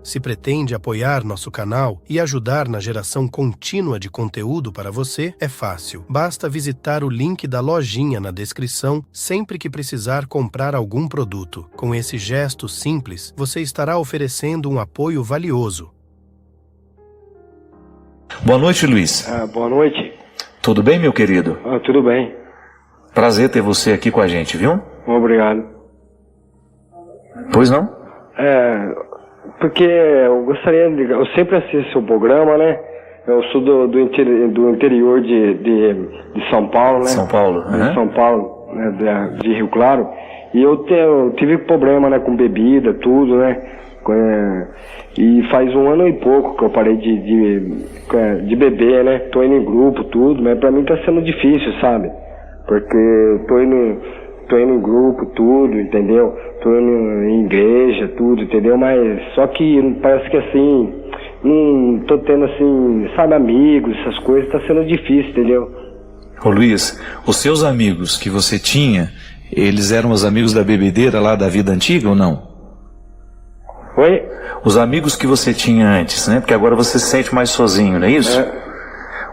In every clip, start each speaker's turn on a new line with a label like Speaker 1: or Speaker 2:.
Speaker 1: Se pretende apoiar nosso canal e ajudar na geração contínua de conteúdo para você, é fácil. Basta visitar o link da lojinha na descrição sempre que precisar comprar algum produto. Com esse gesto simples, você estará oferecendo um apoio valioso.
Speaker 2: Boa noite, Luiz.
Speaker 3: Boa noite.
Speaker 2: Tudo bem, meu querido?
Speaker 3: Tudo bem.
Speaker 2: Prazer ter você aqui com a gente, viu?
Speaker 3: Obrigado.
Speaker 2: Pois não?
Speaker 3: Porque eu gostaria de... Eu sempre assisto seu programa, né? Eu sou do interior de São Paulo, né?
Speaker 2: São Paulo,
Speaker 3: de São Paulo, né? De Rio Claro. E eu tive problema, né? Com bebida, tudo, né? E faz 1 ano e pouco que eu parei de beber, né? Tô indo em grupo, tudo, mas pra mim tá sendo difícil, sabe? Porque tô indo em grupo, tudo, entendeu? Tô indo em igreja, tudo, entendeu? Mas só que parece que assim, não tô tendo assim, sabe, amigos, essas coisas, tá sendo difícil, entendeu?
Speaker 2: Ô Luiz, os seus amigos que você tinha, eles eram os amigos da bebedeira lá da vida antiga ou não?
Speaker 3: Oi?
Speaker 2: Os amigos que você tinha antes, né? Porque agora você se sente mais sozinho, não é isso?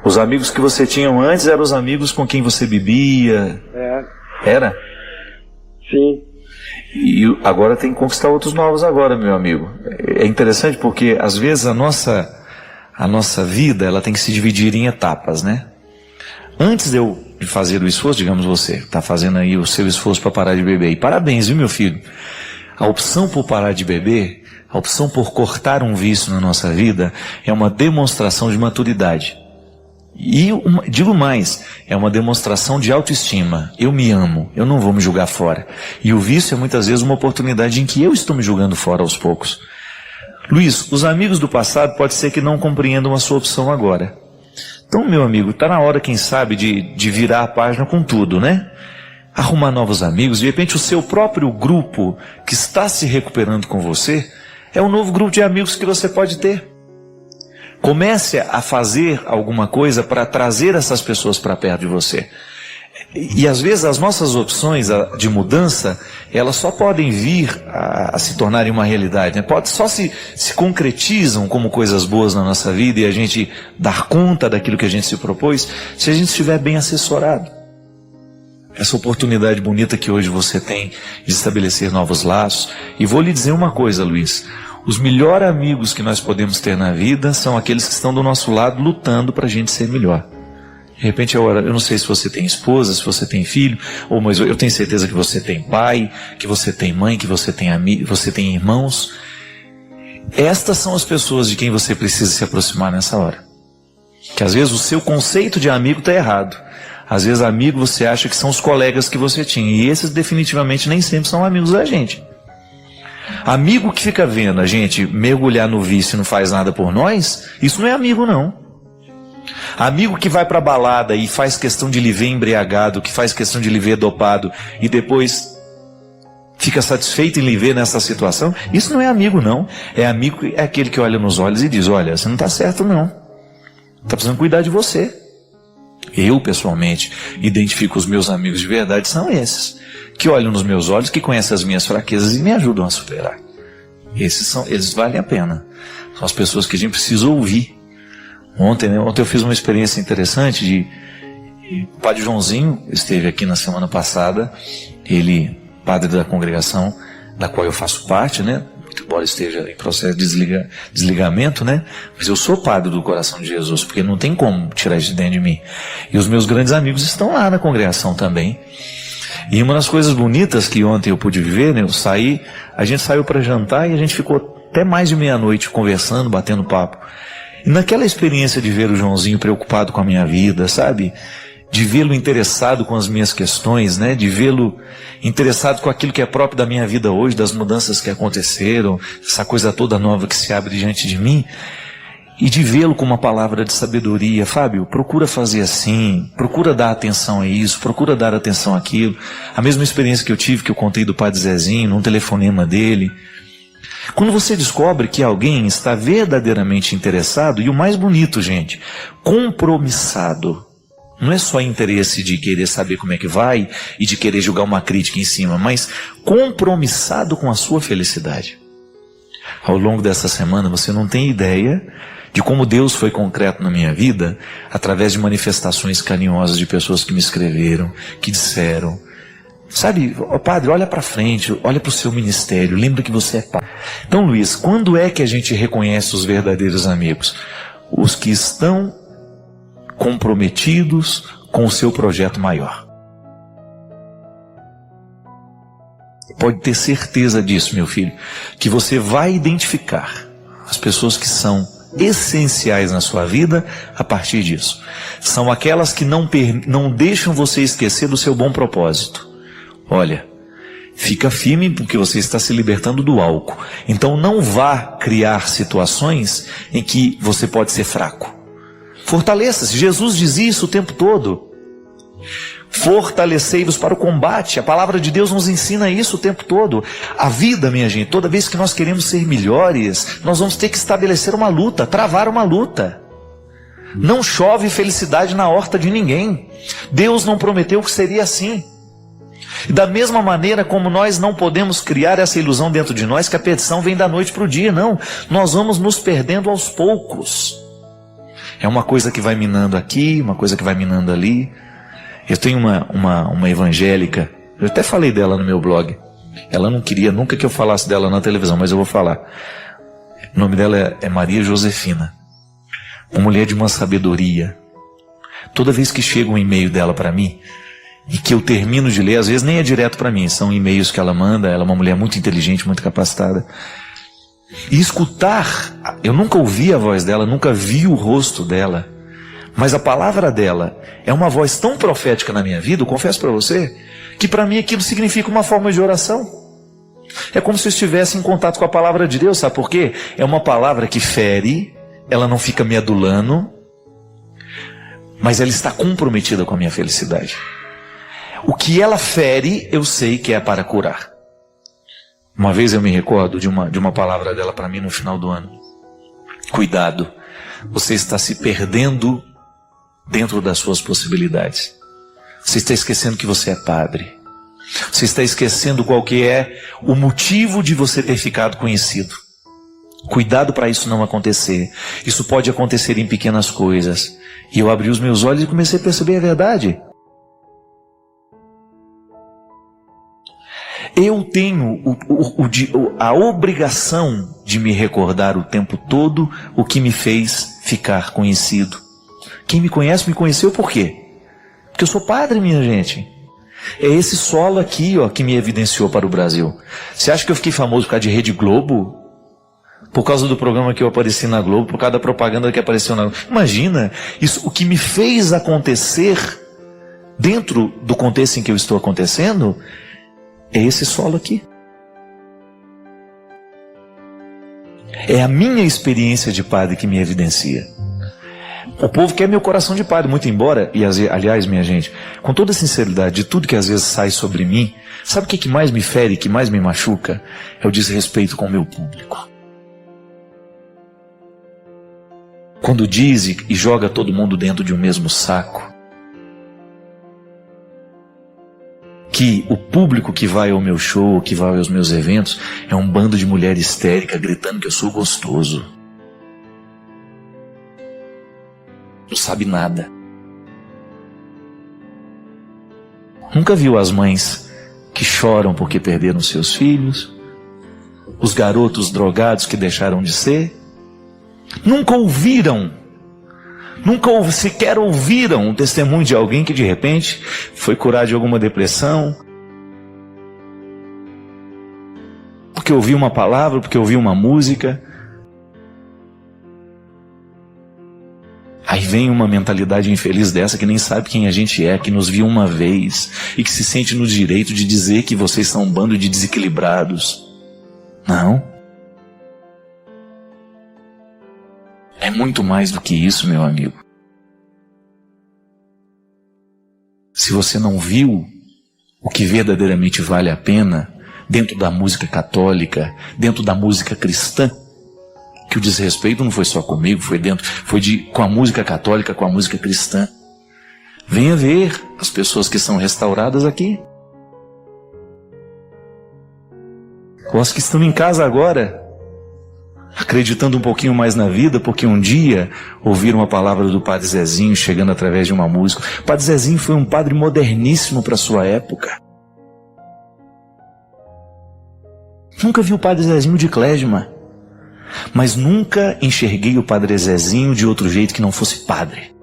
Speaker 2: Os amigos que você tinha antes eram os amigos com quem você bebia? Era?
Speaker 3: Sim.
Speaker 2: E agora tem que conquistar outros novos agora, meu amigo. É interessante porque às vezes a nossa vida, ela tem que se dividir em etapas, né? Antes de eu fazer o esforço, digamos você, está fazendo aí o seu esforço para parar de beber. E parabéns, viu, meu filho? A opção por parar de beber, a opção por cortar um vício na nossa vida, é uma demonstração de maturidade. E digo mais, é uma demonstração de autoestima. Eu me amo, eu não vou me julgar fora. E o vício é muitas vezes uma oportunidade em que eu estou me julgando fora aos poucos. Luiz, os amigos do passado pode ser que não compreendam a sua opção agora. Então, meu amigo, está na hora, quem sabe, de virar a página com tudo, né? Arrumar novos amigos, de repente o seu próprio grupo que está se recuperando com você é um novo grupo de amigos que você pode ter. Comece a fazer alguma coisa para trazer essas pessoas para perto de você. E às vezes as nossas opções de mudança, elas só podem vir a se tornarem uma realidade, né? Só se concretizam como coisas boas na nossa vida e a gente dar conta daquilo que a gente se propôs, se a gente estiver bem assessorado. Essa oportunidade bonita que hoje você tem de estabelecer novos laços. E vou lhe dizer uma coisa, Luiz. Os melhores amigos que nós podemos ter na vida são aqueles que estão do nosso lado lutando para a gente ser melhor. De repente, eu não sei se você tem esposa, se você tem filho, mas eu tenho certeza que você tem pai, que você tem mãe, que você tem irmãos. Estas são as pessoas de quem você precisa se aproximar nessa hora. Que às vezes o seu conceito de amigo está errado. Às vezes amigo você acha que são os colegas que você tinha. E esses definitivamente nem sempre são amigos da gente. Amigo que fica vendo a gente mergulhar no vício e não faz nada por nós, isso não é amigo não. Amigo que vai pra balada e faz questão de lhe ver embriagado, que faz questão de lhe ver dopado e depois fica satisfeito em lhe ver nessa situação, isso não é amigo não. Amigo é aquele que olha nos olhos e diz, olha, você não está certo não. Está precisando cuidar de você. Eu, pessoalmente, identifico os meus amigos de verdade, são esses. Que olham nos meus olhos, que conhecem as minhas fraquezas e me ajudam a superar. Eles valem a pena. São as pessoas que a gente precisa ouvir. Ontem eu fiz uma experiência interessante o Padre Joãozinho esteve aqui na semana passada. Ele, padre da congregação da qual eu faço parte, né? Embora esteja em processo de desligamento, né? Mas eu sou padre do coração de Jesus, porque não tem como tirar isso de dentro de mim. E os meus grandes amigos estão lá na congregação também. E uma das coisas bonitas que ontem eu pude viver, né? A gente saiu para jantar e a gente ficou até mais de meia-noite conversando, batendo papo. E naquela experiência de ver o Joãozinho preocupado com a minha vida, sabe? De vê-lo interessado com as minhas questões, né? De vê-lo interessado com aquilo que é próprio da minha vida hoje, das mudanças que aconteceram, essa coisa toda nova que se abre diante de mim, e de vê-lo com uma palavra de sabedoria. Fábio, procura fazer assim, procura dar atenção a isso, procura dar atenção àquilo. A mesma experiência que eu tive, que eu contei do Padre Zezinho, num telefonema dele. Quando você descobre que alguém está verdadeiramente interessado, e o mais bonito, gente, compromissado. Não é só interesse de querer saber como é que vai e de querer jogar uma crítica em cima, mas compromissado com a sua felicidade. ao longo dessa semana, você não tem ideia de como Deus foi concreto na minha vida, através de manifestações carinhosas de pessoas que me escreveram, que disseram, sabe, padre, olha para frente, olha para o seu ministério, lembra que você é padre. Então, Luiz, quando é que a gente reconhece os verdadeiros amigos? Os que estão comprometidos com o seu projeto maior. Pode ter certeza disso, meu filho, que você vai identificar as pessoas que são essenciais na sua vida a partir disso. São aquelas que não deixam você esquecer do seu bom propósito. Olha, fica firme porque você está se libertando do álcool. Então não vá criar situações em que você pode ser fraco. Fortaleça-se. Jesus dizia isso o tempo todo. Fortalecei-vos para o combate. A palavra de Deus nos ensina isso o tempo todo. A vida, minha gente, toda vez que nós queremos ser melhores, nós vamos ter que estabelecer uma luta, travar uma luta. Não chove felicidade na horta de ninguém. Deus não prometeu que seria assim. E da mesma maneira como nós não podemos criar essa ilusão dentro de nós que a perdição vem da noite para o dia, não. Nós vamos nos perdendo aos poucos. É uma coisa que vai minando aqui, uma coisa que vai minando ali. Eu tenho uma evangélica, eu até falei dela no meu blog. Ela não queria nunca que eu falasse dela na televisão, mas eu vou falar. O nome dela é Maria Josefina. Uma mulher de uma sabedoria. Toda vez que chega um e-mail dela para mim, e que eu termino de ler, às vezes nem é direto para mim, são e-mails que ela manda, ela é uma mulher muito inteligente, muito capacitada. E escutar, eu nunca ouvi a voz dela, nunca vi o rosto dela, mas a palavra dela é uma voz tão profética na minha vida, eu confesso para você, que para mim aquilo significa uma forma de oração. É como se eu estivesse em contato com a palavra de Deus, sabe por quê? É uma palavra que fere, ela não fica me adulando, mas ela está comprometida com a minha felicidade. O que ela fere, eu sei que é para curar. Uma vez eu me recordo de uma palavra dela para mim no final do ano. Cuidado, você está se perdendo dentro das suas possibilidades. Você está esquecendo que você é padre. Você está esquecendo qual que é o motivo de você ter ficado conhecido. Cuidado para isso não acontecer. Isso pode acontecer em pequenas coisas. E eu abri os meus olhos e comecei a perceber a verdade. Eu tenho a obrigação de me recordar o tempo todo o que me fez ficar conhecido. Quem me conhece, me conheceu por quê? Porque eu sou padre, minha gente. É esse solo aqui, ó, que me evidenciou para o Brasil. Você acha que eu fiquei famoso por causa de Rede Globo? Por causa do programa que eu apareci na Globo? Por causa da propaganda que apareceu na Globo? Imagina, isso, o que me fez acontecer dentro do contexto em que eu estou acontecendo é esse solo aqui. É a minha experiência de padre que me evidencia. O povo quer meu coração de padre, muito embora, e aliás, minha gente, com toda a sinceridade, de tudo que às vezes sai sobre mim, sabe o que mais me fere, que mais me machuca? É o desrespeito com o meu público. Quando diz e joga todo mundo dentro de um mesmo saco, que o público que vai ao meu show, que vai aos meus eventos, é um bando de mulher histérica gritando que eu sou gostoso. Não sabe nada. Nunca viu as mães que choram porque perderam seus filhos? Os garotos drogados que deixaram de ser? Nunca sequer ouviram o testemunho de alguém que de repente foi curado de alguma depressão, porque ouviu uma palavra, porque ouviu uma música. Aí vem uma mentalidade infeliz dessa que nem sabe quem a gente é, que nos viu uma vez e que se sente no direito de dizer que vocês são um bando de desequilibrados. Não. É muito mais do que isso, meu amigo. Se você não viu o que verdadeiramente vale a pena dentro da música católica, dentro da música cristã, que o desrespeito não foi só comigo, com a música católica, com a música cristã. Venha ver as pessoas que são restauradas aqui. Ou as que estão em casa agora, acreditando um pouquinho mais na vida, porque um dia ouviram a palavra do Padre Zezinho chegando através de uma música. O Padre Zezinho foi um padre moderníssimo para a sua época. Nunca vi o Padre Zezinho de clésima, mas nunca enxerguei o Padre Zezinho de outro jeito que não fosse padre.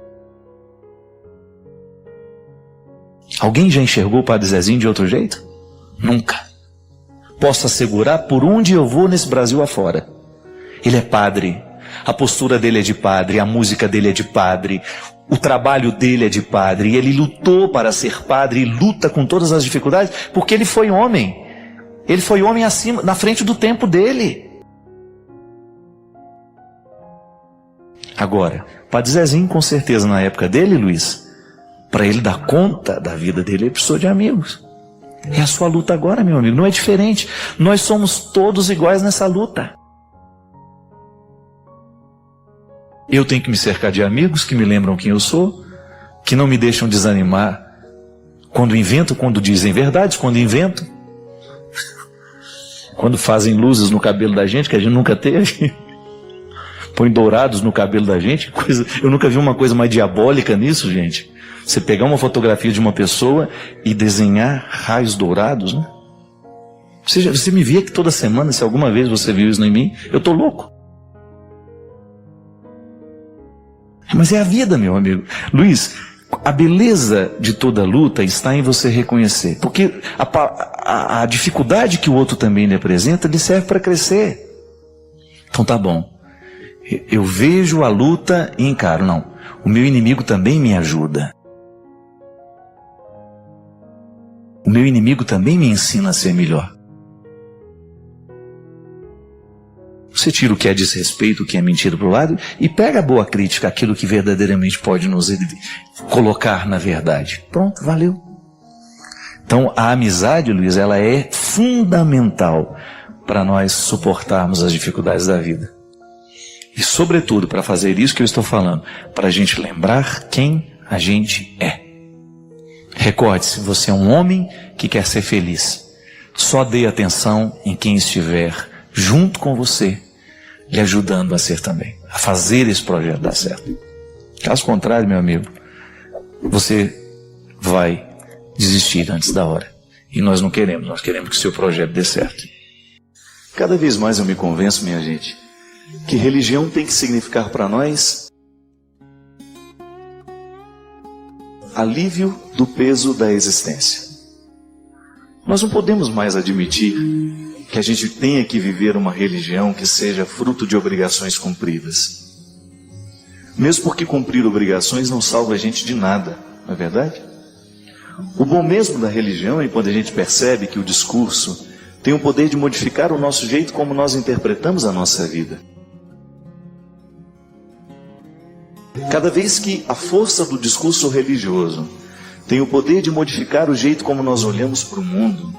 Speaker 2: Alguém já enxergou o Padre Zezinho de outro jeito? Nunca. Posso assegurar por onde eu vou nesse Brasil afora. Ele é padre, a postura dele é de padre, a música dele é de padre, o trabalho dele é de padre, e ele lutou para ser padre e luta com todas as dificuldades, porque ele foi homem. Ele foi homem acima, na frente do tempo dele. Agora, Padre Zezinho, com certeza, na época dele, Luiz, para ele dar conta da vida dele, ele precisou de amigos. É a sua luta agora, meu amigo, não é diferente. Nós somos todos iguais nessa luta. Eu tenho que me cercar de amigos que me lembram quem eu sou, que não me deixam desanimar quando invento, quando dizem verdades, quando invento, quando fazem luzes no cabelo da gente, que a gente nunca teve, põe dourados no cabelo da gente, eu nunca vi uma coisa mais diabólica nisso, gente. Você pegar uma fotografia de uma pessoa e desenhar raios dourados, né? Você me vê aqui toda semana, se alguma vez você viu isso em mim, eu estou louco. Mas é a vida, meu amigo. Luiz, a beleza de toda luta está em você reconhecer. Porque a dificuldade que o outro também lhe apresenta, lhe serve para crescer. Então tá bom. Eu vejo a luta e encaro. Não, o meu inimigo também me ajuda. O meu inimigo também me ensina a ser melhor. Você tira o que é desrespeito, o que é mentira para o lado e pega a boa crítica, aquilo que verdadeiramente pode nos colocar na verdade. Pronto, valeu. Então a amizade, Luiz, ela é fundamental para nós suportarmos as dificuldades da vida. E sobretudo para fazer isso que eu estou falando, para a gente lembrar quem a gente é. Recorde-se, você é um homem que quer ser feliz. Só dê atenção em quem estiver junto com você, lhe ajudando a ser também, a fazer esse projeto dar certo. Caso contrário, meu amigo, você vai desistir antes da hora. E nós não queremos, nós queremos que o seu projeto dê certo. Cada vez mais eu me convenço, minha gente, que religião tem que significar para nós alívio do peso da existência. Nós não podemos mais admitir que a gente tenha que viver uma religião que seja fruto de obrigações cumpridas. Mesmo porque cumprir obrigações não salva a gente de nada, não é verdade? O bom mesmo da religião é quando a gente percebe que o discurso tem o poder de modificar o nosso jeito como nós interpretamos a nossa vida. Cada vez que a força do discurso religioso tem o poder de modificar o jeito como nós olhamos para o mundo,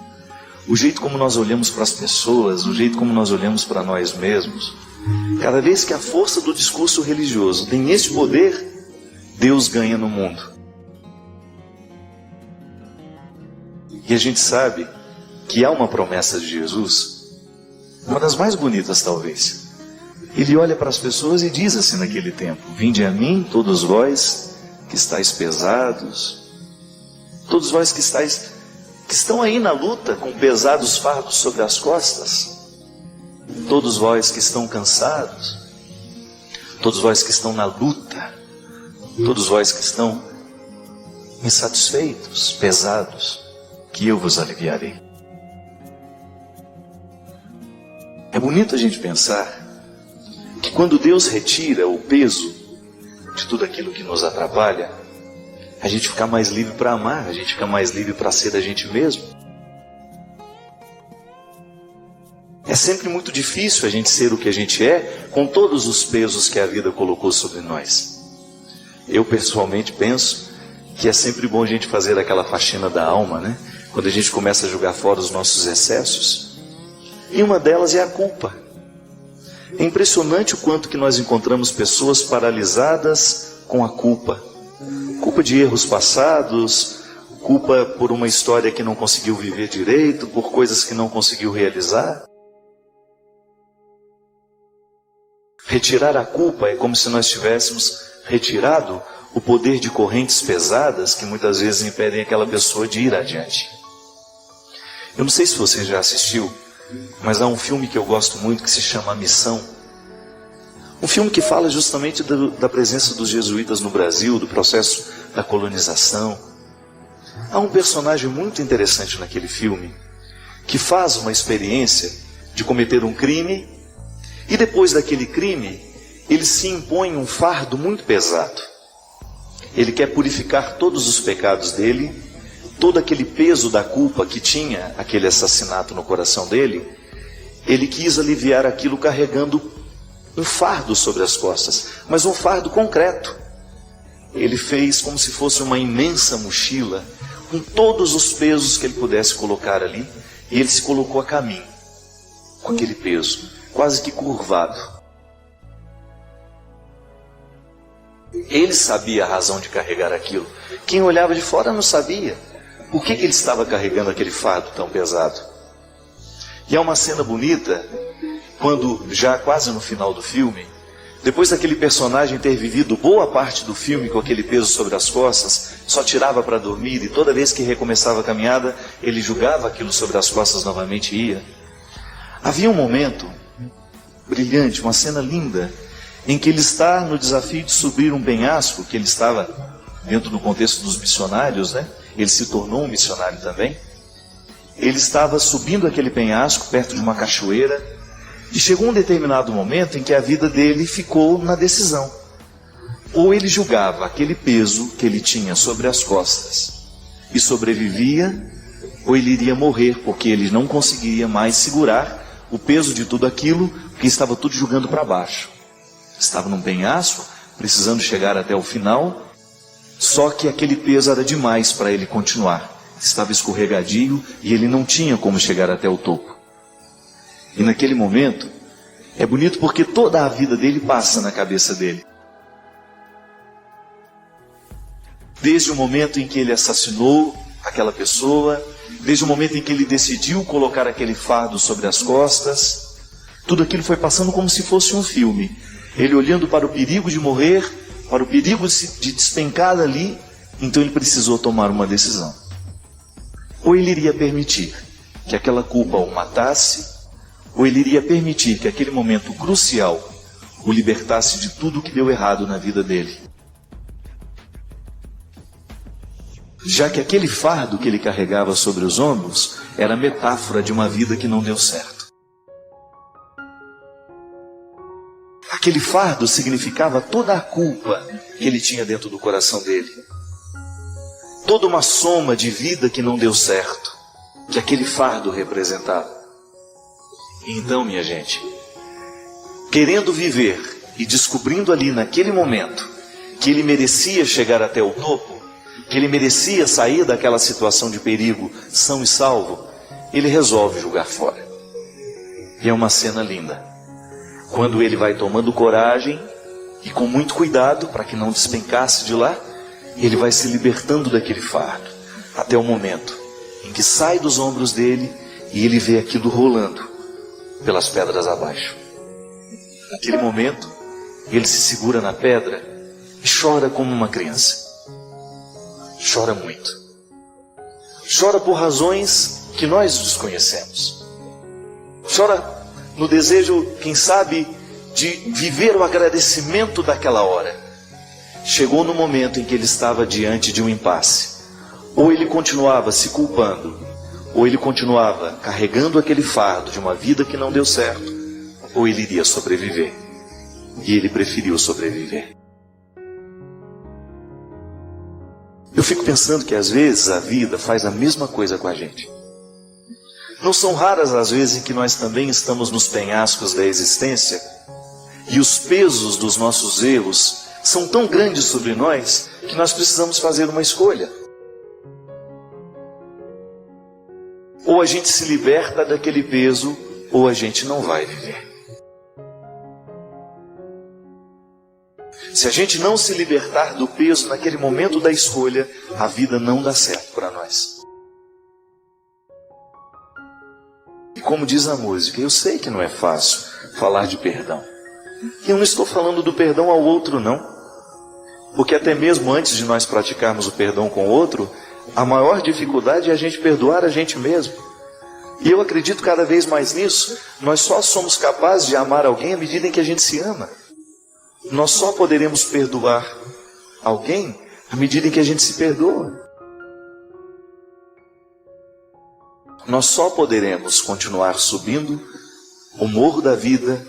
Speaker 2: o jeito como nós olhamos para as pessoas, o jeito como nós olhamos para nós mesmos, cada vez que a força do discurso religioso tem esse poder, Deus ganha no mundo. E a gente sabe que há uma promessa de Jesus, uma das mais bonitas talvez. Ele olha para as pessoas e diz assim naquele tempo: vinde a mim, todos vós que estáis pesados, todos vós que estão aí na luta com pesados fardos sobre as costas, todos vós que estão cansados, todos vós que estão na luta, todos vós que estão insatisfeitos, pesados, que eu vos aliviarei. É bonito a gente pensar que quando Deus retira o peso de tudo aquilo que nos atrapalha, a gente fica mais livre para amar, a gente fica mais livre para ser a gente mesmo. É sempre muito difícil a gente ser o que a gente é, com todos os pesos que a vida colocou sobre nós. Eu pessoalmente penso que é sempre bom a gente fazer aquela faxina da alma, né? Quando a gente começa a jogar fora os nossos excessos. E uma delas é a culpa. É impressionante o quanto que nós encontramos pessoas paralisadas com a culpa. Culpa de erros passados, culpa por uma história que não conseguiu viver direito, por coisas que não conseguiu realizar. Retirar a culpa é como se nós tivéssemos retirado o poder de correntes pesadas que muitas vezes impedem aquela pessoa de ir adiante. Eu não sei se você já assistiu, mas há um filme que eu gosto muito que se chama A Missão. Um filme que fala justamente da presença dos jesuítas no Brasil, do processo da colonização. Há um personagem muito interessante naquele filme que faz uma experiência de cometer um crime e depois daquele crime ele se impõe um fardo muito pesado. Ele quer purificar todos os pecados dele, todo aquele peso da culpa que tinha aquele assassinato no coração dele. Ele quis aliviar aquilo carregando um fardo sobre as costas, mas um fardo concreto. Ele fez como se fosse uma imensa mochila, com todos os pesos que ele pudesse colocar ali, e ele se colocou a caminho, com aquele peso, quase que curvado. Ele sabia a razão de carregar aquilo. Quem olhava de fora não sabia. Por que ele estava carregando aquele fardo tão pesado? E há uma cena bonita, quando já quase no final do filme, depois daquele personagem ter vivido boa parte do filme com aquele peso sobre as costas, só tirava para dormir e toda vez que recomeçava a caminhada, ele jogava aquilo sobre as costas novamente e ia. Havia um momento brilhante, uma cena linda, em que ele está no desafio de subir um penhasco, que ele estava dentro do contexto dos missionários, né? Ele se tornou um missionário também. Ele estava subindo aquele penhasco perto de uma cachoeira e chegou um determinado momento em que a vida dele ficou na decisão. Ou ele julgava aquele peso que ele tinha sobre as costas e sobrevivia, ou ele iria morrer porque ele não conseguiria mais segurar o peso de tudo aquilo, porque estava tudo jogando para baixo. Estava num penhasco, precisando chegar até o final, só que aquele peso era demais para ele continuar. Estava escorregadio e ele não tinha como chegar até o topo. E naquele momento, é bonito porque toda a vida dele passa na cabeça dele. Desde o momento em que ele assassinou aquela pessoa, desde o momento em que ele decidiu colocar aquele fardo sobre as costas, tudo aquilo foi passando como se fosse um filme. Ele olhando para o perigo de morrer, para o perigo de despencar dali, então ele precisou tomar uma decisão. Ou ele iria permitir que aquela culpa o matasse, ou ele iria permitir que aquele momento crucial o libertasse de tudo que deu errado na vida dele. Já que aquele fardo que ele carregava sobre os ombros era metáfora de uma vida que não deu certo. Aquele fardo significava toda a culpa que ele tinha dentro do coração dele. Toda uma soma de vida que não deu certo, que aquele fardo representava. Então, minha gente, querendo viver e descobrindo ali naquele momento que ele merecia chegar até o topo, que ele merecia sair daquela situação de perigo são e salvo, ele resolve jogar fora. E é uma cena linda. Quando ele vai tomando coragem e com muito cuidado para que não despencasse de lá, ele vai se libertando daquele fardo, até o momento em que sai dos ombros dele e ele vê aquilo rolando pelas pedras abaixo. Naquele momento, ele se segura na pedra e chora como uma criança. Chora muito. Chora por razões que nós desconhecemos. Chora no desejo, quem sabe, de viver o agradecimento daquela hora. Chegou no momento em que ele estava diante de um impasse. Ou ele continuava se culpando, ou ele continuava carregando aquele fardo de uma vida que não deu certo, ou ele iria sobreviver. E ele preferiu sobreviver. Eu fico pensando que às vezes a vida faz a mesma coisa com a gente. Não são raras as vezes em que nós também estamos nos penhascos da existência e os pesos dos nossos erros são tão grandes sobre nós que nós precisamos fazer uma escolha. Ou a gente se liberta daquele peso, ou a gente não vai viver. Se a gente não se libertar do peso naquele momento da escolha, a vida não dá certo para nós. E como diz a música, eu sei que não é fácil falar de perdão. E eu não estou falando do perdão ao outro, não. Porque até mesmo antes de nós praticarmos o perdão com o outro, a maior dificuldade é a gente perdoar a gente mesmo. E eu acredito cada vez mais nisso. Nós só somos capazes de amar alguém à medida em que a gente se ama. Nós só poderemos perdoar alguém à medida em que a gente se perdoa. Nós só poderemos continuar subindo o morro da vida,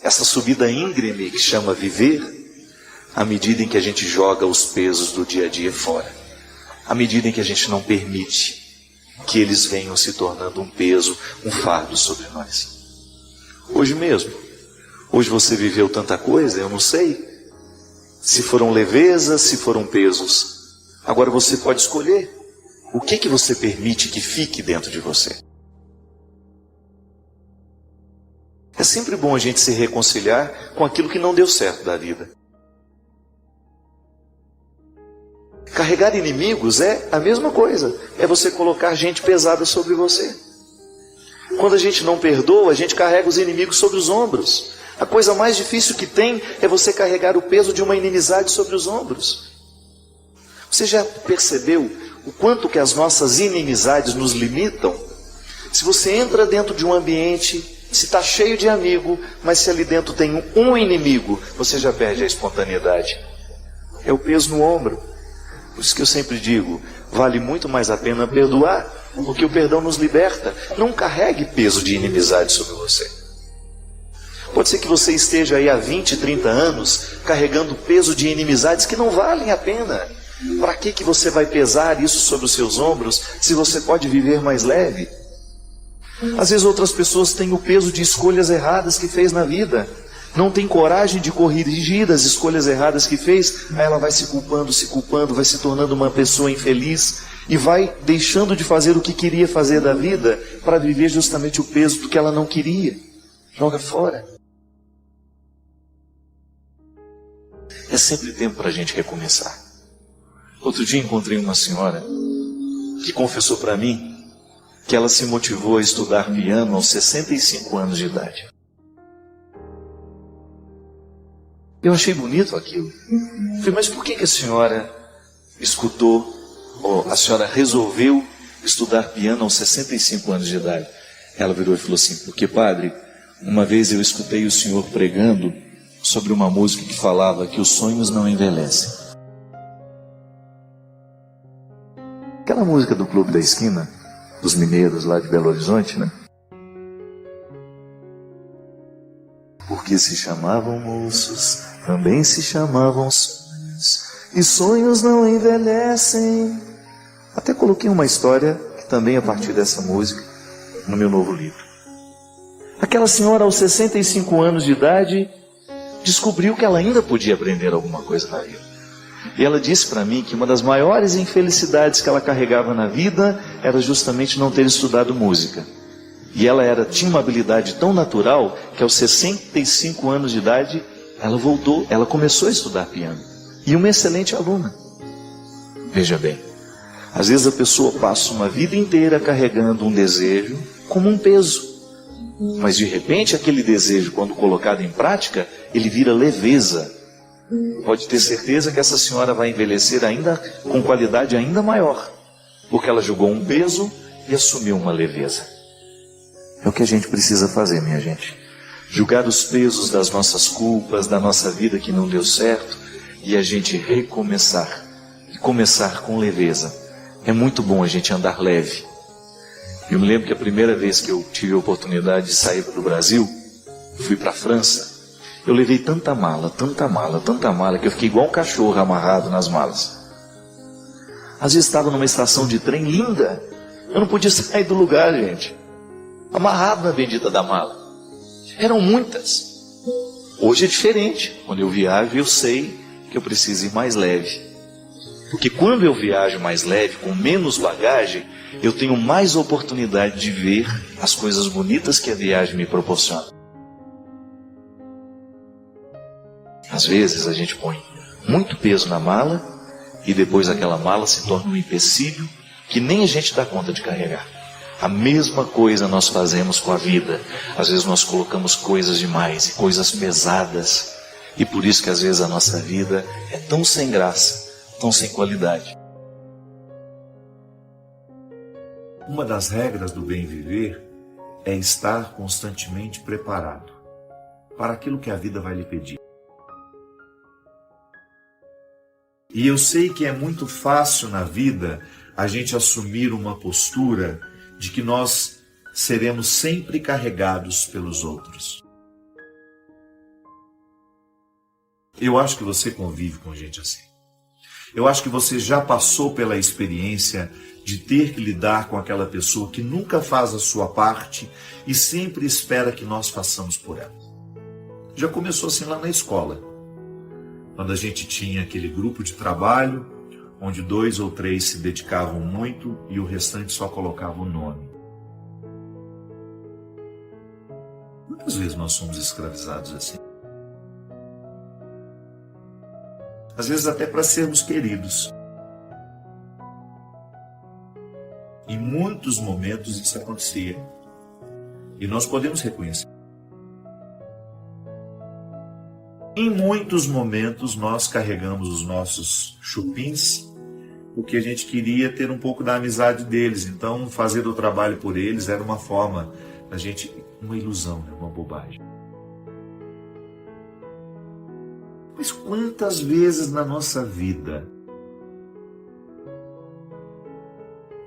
Speaker 2: essa subida íngreme que chama viver, à medida em que a gente joga os pesos do dia a dia fora. À medida em que a gente não permite que eles venham se tornando um peso, um fardo sobre nós. Hoje mesmo, hoje você viveu tanta coisa, eu não sei se foram levezas, se foram pesos. Agora você pode escolher o que você permite que fique dentro de você. É sempre bom a gente se reconciliar com aquilo que não deu certo da vida. Carregar inimigos é a mesma coisa. É você colocar gente pesada sobre você. Quando a gente não perdoa, a gente carrega os inimigos sobre os ombros. A coisa mais difícil que tem é você carregar o peso de uma inimizade sobre os ombros. Você já percebeu o quanto que as nossas inimizades nos limitam? Se você entra dentro de um ambiente, se está cheio de amigo, mas se ali dentro tem um inimigo, você já perde a espontaneidade. É o peso no ombro. Por isso que eu sempre digo, vale muito mais a pena perdoar, porque o perdão nos liberta. Não carregue peso de inimizade sobre você. Pode ser que você esteja aí há 20, 30 anos carregando peso de inimizades que não valem a pena. Para que você vai pesar isso sobre os seus ombros se você pode viver mais leve? Às vezes outras pessoas têm o peso de escolhas erradas que fez na vida. Não tem coragem de corrigir as escolhas erradas que fez, aí ela vai se culpando, vai se tornando uma pessoa infeliz e vai deixando de fazer o que queria fazer da vida para viver justamente o peso do que ela não queria. Joga fora. É sempre tempo para a gente recomeçar. Outro dia encontrei uma senhora que confessou para mim que ela se motivou a estudar piano aos 65 anos de idade. Eu achei bonito aquilo. Falei, mas por que a senhora escutou, ou a senhora resolveu estudar piano aos 65 anos de idade? Ela virou e falou assim, porque padre, uma vez eu escutei o senhor pregando sobre uma música que falava que os sonhos não envelhecem. Aquela música do Clube da Esquina, dos mineiros lá de Belo Horizonte, né? Porque se chamavam moços, também se chamavam sonhos, e sonhos não envelhecem. Até coloquei uma história, que também é a partir dessa música, no meu novo livro. Aquela senhora aos 65 anos de idade, descobriu que ela ainda podia aprender alguma coisa na vida. E ela disse para mim que uma das maiores infelicidades que ela carregava na vida era justamente não ter estudado música. E ela tinha uma habilidade tão natural que aos 65 anos de idade, ela começou a estudar piano. E uma excelente aluna. Veja bem, às vezes a pessoa passa uma vida inteira carregando um desejo como um peso. Mas de repente aquele desejo, quando colocado em prática, ele vira leveza. Pode ter certeza que essa senhora vai envelhecer ainda com qualidade ainda maior. Porque ela jogou um peso e assumiu uma leveza. É o que a gente precisa fazer, minha gente. Julgar os pesos das nossas culpas, da nossa vida que não deu certo, e a gente recomeçar. E começar com leveza. É muito bom a gente andar leve. Eu me lembro que a primeira vez que eu tive a oportunidade de sair do Brasil, fui para a França, eu levei tanta mala, que eu fiquei igual um cachorro amarrado nas malas. Às vezes estava numa estação de trem linda, eu não podia sair do lugar, gente. Amarrado na bendita da mala. Eram muitas. Hoje é diferente. Quando eu viajo, eu sei que eu preciso ir mais leve. Porque quando eu viajo mais leve, com menos bagagem, eu tenho mais oportunidade de ver as coisas bonitas que a viagem me proporciona. Às vezes a gente põe muito peso na mala e depois aquela mala se torna um empecilho que nem a gente dá conta de carregar. A mesma coisa nós fazemos com a vida. Às vezes nós colocamos coisas demais, coisas pesadas. E por isso que às vezes a nossa vida é tão sem graça, tão sem qualidade.
Speaker 4: Uma das regras do bem viver é estar constantemente preparado para aquilo que a vida vai lhe pedir. E eu sei que é muito fácil na vida a gente assumir uma postura de que nós seremos sempre carregados pelos outros. Eu acho que você convive com gente assim. Eu acho que você já passou pela experiência de ter que lidar com aquela pessoa que nunca faz a sua parte e sempre espera que nós façamos por ela. Já começou assim lá na escola, quando a gente tinha aquele grupo de trabalho, onde 2 ou 3 se dedicavam muito e o restante só colocava o nome. Muitas vezes nós somos escravizados assim. Às vezes até para sermos queridos. Em muitos momentos isso acontecia. E nós podemos reconhecer. Em muitos momentos nós carregamos os nossos chupins porque a gente queria ter um pouco da amizade deles. Então fazer o trabalho por eles era uma forma da gente, uma ilusão, né? Uma bobagem. Mas quantas vezes na nossa vida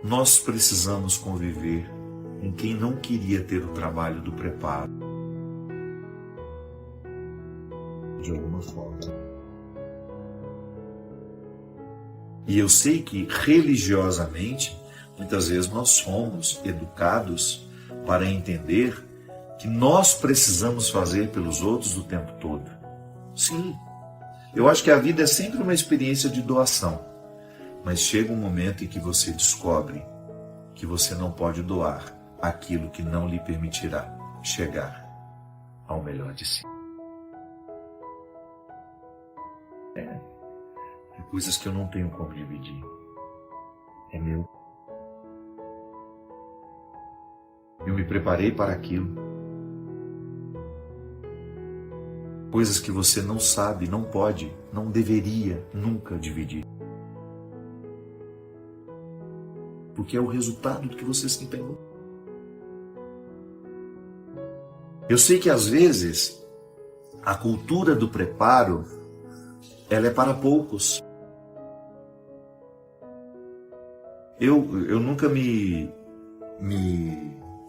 Speaker 4: nós precisamos conviver com quem não queria ter o trabalho do preparo? De alguma forma. E eu sei que religiosamente, muitas vezes nós somos educados para entender que nós precisamos fazer pelos outros o tempo todo. Sim, eu acho que a vida é sempre uma experiência de doação, mas chega um momento em que você descobre que você não pode doar aquilo que não lhe permitirá chegar ao melhor de si. Tem coisas que eu não tenho como dividir. É meu. Eu me preparei para aquilo. Coisas que você não sabe, não pode, não deveria nunca dividir. Porque é o resultado do que você se empenhou. Eu sei que às vezes a cultura do preparo, ela é para poucos. Eu nunca me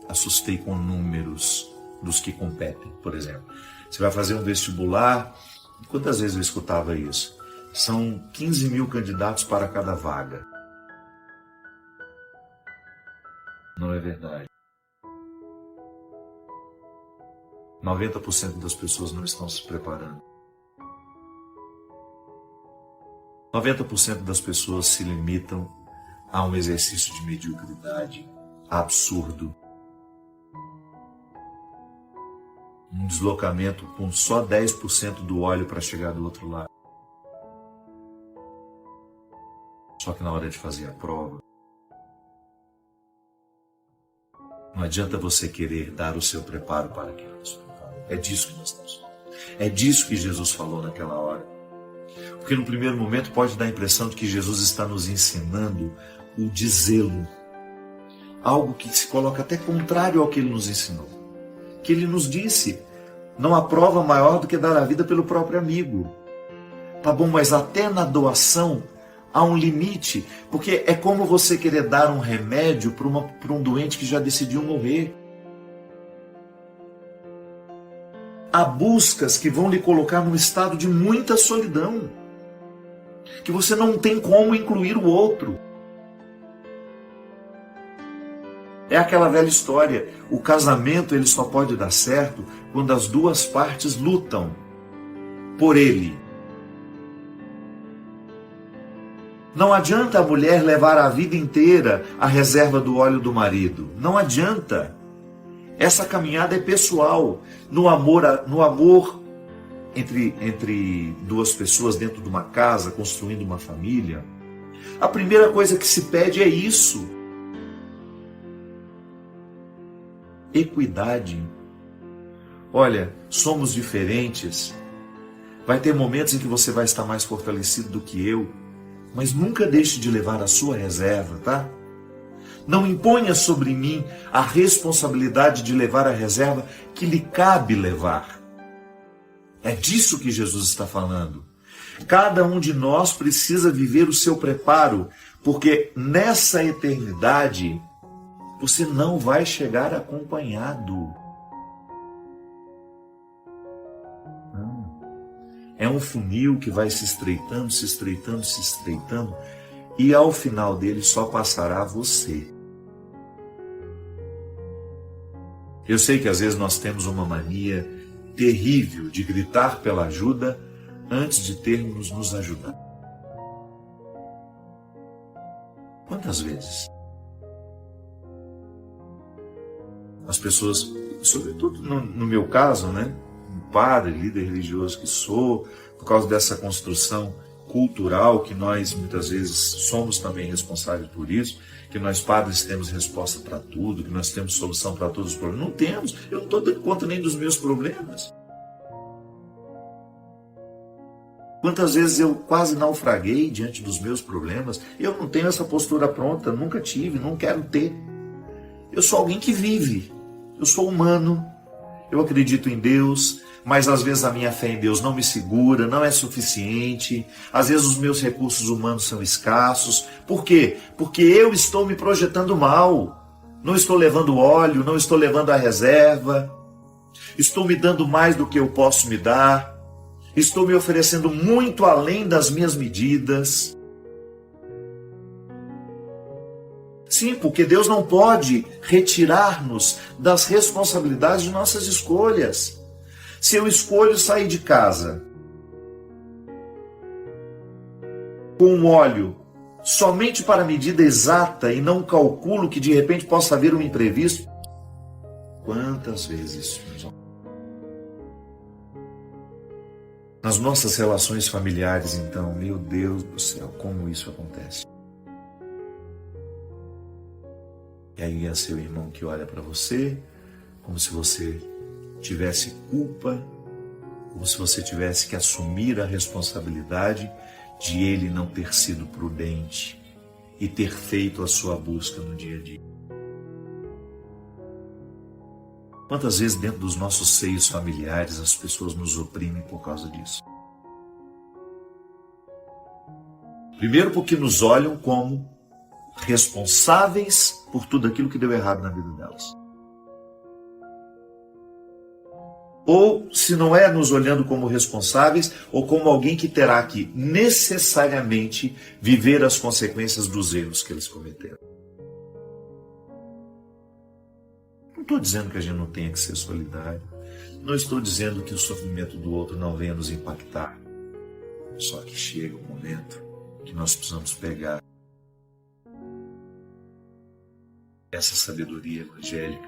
Speaker 4: assustei com números dos que competem, por exemplo. Você vai fazer um vestibular, quantas vezes eu escutava isso? São 15 mil candidatos para cada vaga. Não é verdade. 90% das pessoas não estão se preparando. 90% das pessoas se limitam a um exercício de mediocridade absurdo. Um deslocamento com só 10% do óleo para chegar do outro lado. Só que na hora de fazer a prova, não adianta você querer dar o seu preparo para aquilo. É disso que nós estamos falando. É disso que Jesus falou naquela hora. Porque no primeiro momento pode dar a impressão de que Jesus está nos ensinando o dizê-lo. Algo que se coloca até contrário ao que ele nos ensinou. Que ele nos disse, não há prova maior do que dar a vida pelo próprio amigo. Tá bom, mas até na doação há um limite, porque é como você querer dar um remédio para um doente que já decidiu morrer. Há buscas que vão lhe colocar num estado de muita solidão, que você não tem como incluir o outro. É aquela velha história, o casamento ele só pode dar certo quando as duas partes lutam por ele. Não adianta a mulher levar a vida inteira a reserva do óleo do marido. Não adianta. Essa caminhada é pessoal. No amor entre duas pessoas dentro de uma casa, construindo uma família, a primeira coisa que se pede é isso. equidade. Olha, somos diferentes. Vai ter momentos em que você vai estar mais fortalecido do que eu, mas nunca deixe de levar a sua reserva, tá? Não imponha sobre mim a responsabilidade de levar a reserva que lhe cabe levar. É disso que Jesus está falando. Cada um de nós precisa viver o seu preparo, porque nessa eternidade você não vai chegar acompanhado. Não. É um funil que vai se estreitando, se estreitando, se estreitando, e ao final dele só passará você. Eu sei que às vezes nós temos uma mania terrível de gritar pela ajuda antes de termos nos ajudado. Quantas vezes as pessoas, sobretudo no meu caso, né, um padre, líder religioso que sou, por causa dessa construção cultural que nós muitas vezes somos também responsáveis por isso, que nós padres temos resposta para tudo, que nós temos solução para todos os problemas. Não temos. Eu não estou dando conta nem dos meus problemas. Quantas vezes eu quase naufraguei diante dos meus problemas? Eu não tenho essa postura pronta, nunca tive, não quero ter. Eu sou alguém que vive. Eu sou humano. Eu acredito em Deus, mas às vezes a minha fé em Deus não me segura, não é suficiente. Às vezes os meus recursos humanos são escassos. Por quê? Porque eu estou me projetando mal. Não estou levando óleo, não estou levando a reserva. Estou me dando mais do que eu posso me dar. Estou me oferecendo muito além das minhas medidas. Sim, porque Deus não pode retirar-nos das responsabilidades de nossas escolhas. Se eu escolho sair de casa com um óleo somente para a medida exata e não calculo que de repente possa haver um imprevisto, quantas vezes, nas nossas relações familiares, então, meu Deus do céu, como isso acontece? E aí é seu irmão que olha para você, como se você tivesse culpa, como se você tivesse que assumir a responsabilidade de ele não ter sido prudente e ter feito a sua busca no dia a dia. Quantas vezes dentro dos nossos seios familiares as pessoas nos oprimem por causa disso? Primeiro porque nos olham como responsáveis por tudo aquilo que deu errado na vida delas. Ou, se não é nos olhando como responsáveis, ou como alguém que terá que necessariamente viver as consequências dos erros que eles cometeram. Não estou dizendo que a gente não tenha que ser solidário. Não estou dizendo que o sofrimento do outro não venha nos impactar. Só que chega um momento que nós precisamos pegar essa sabedoria evangélica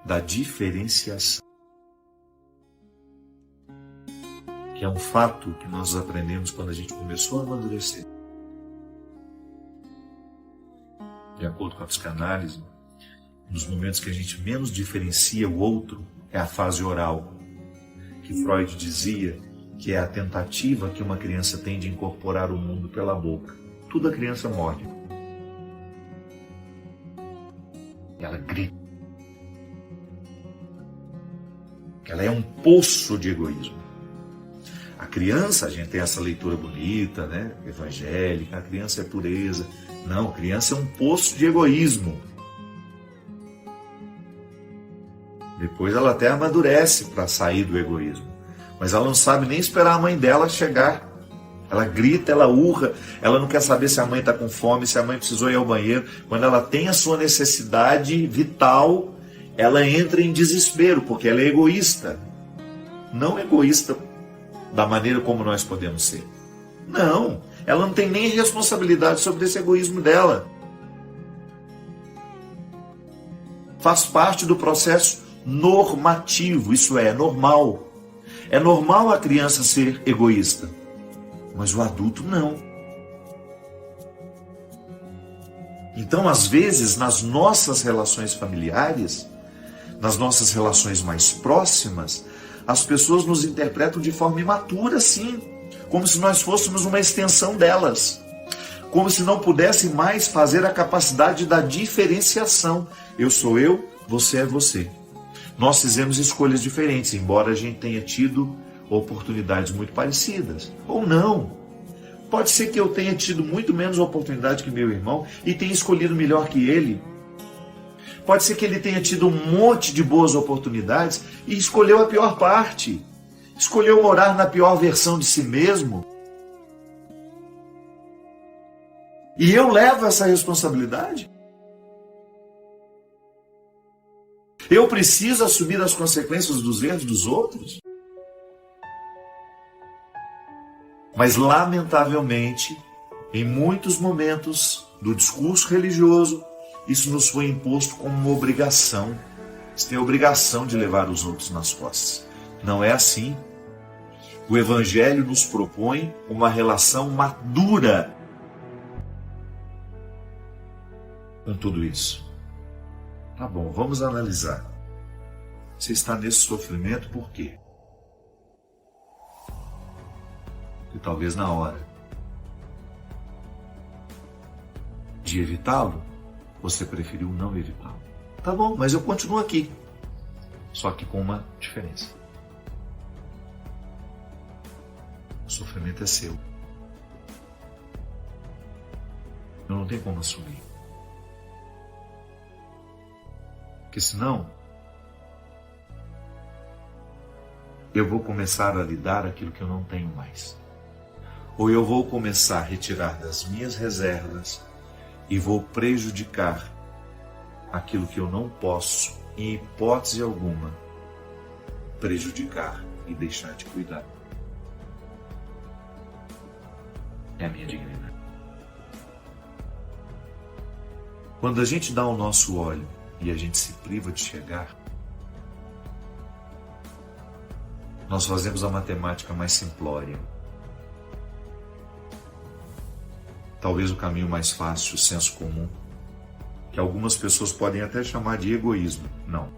Speaker 4: da diferenciação, que é um fato que nós aprendemos quando a gente começou a amadurecer. De acordo com a psicanálise, nos momentos que a gente menos diferencia o outro é a fase oral, que Freud dizia que é a tentativa que uma criança tem de incorporar o mundo pela boca. Tudo a criança morde. Ela grita. Ela é um poço de egoísmo. A criança, a gente tem essa leitura bonita, né, evangélica, a criança é pureza. Não, a criança é um poço de egoísmo. Depois ela até amadurece para sair do egoísmo. Mas ela não sabe nem esperar a mãe dela chegar. Ela grita, ela urra, ela não quer saber se a mãe está com fome, se a mãe precisou ir ao banheiro. Quando ela tem a sua necessidade vital, ela entra em desespero, porque ela é egoísta. Não egoísta da maneira como nós podemos ser. Não, ela não tem nem responsabilidade sobre esse egoísmo dela. Faz parte do processo normativo, isso é normal. É normal a criança ser egoísta, mas o adulto não. Então, às vezes, nas nossas relações familiares, nas nossas relações mais próximas, as pessoas nos interpretam de forma imatura, sim, como se nós fôssemos uma extensão delas, como se não pudesse mais fazer a capacidade da diferenciação. Eu sou eu, você é você. Nós fizemos escolhas diferentes, embora a gente tenha tido oportunidades muito parecidas, ou não. Pode ser que eu tenha tido muito menos oportunidade que meu irmão e tenha escolhido melhor que ele. Pode ser que ele tenha tido um monte de boas oportunidades e escolheu a pior parte. Escolheu morar na pior versão de si mesmo. E eu levo essa responsabilidade? Eu preciso assumir as consequências dos erros dos outros? Mas, lamentavelmente, em muitos momentos do discurso religioso, isso nos foi imposto como uma obrigação. Você tem a obrigação de levar os outros nas costas. Não é assim. O Evangelho nos propõe uma relação madura com tudo isso. Tá bom, vamos analisar. Você está nesse sofrimento por quê? E talvez na hora de evitá-lo, você preferiu não evitá-lo. Tá bom, mas eu continuo aqui. Só que com uma diferença. O sofrimento é seu. Eu não tenho como assumir. Porque senão, eu vou começar a lhe dar aquilo que eu não tenho mais. Ou eu vou começar a retirar das minhas reservas e vou prejudicar aquilo que eu não posso, em hipótese alguma, prejudicar e deixar de cuidar. É a minha dignidade. Quando a gente dá o nosso óleo e a gente se priva de chegar, nós fazemos a matemática mais simplória. Talvez o caminho mais fácil, o senso comum, que algumas pessoas podem até chamar de egoísmo. Não.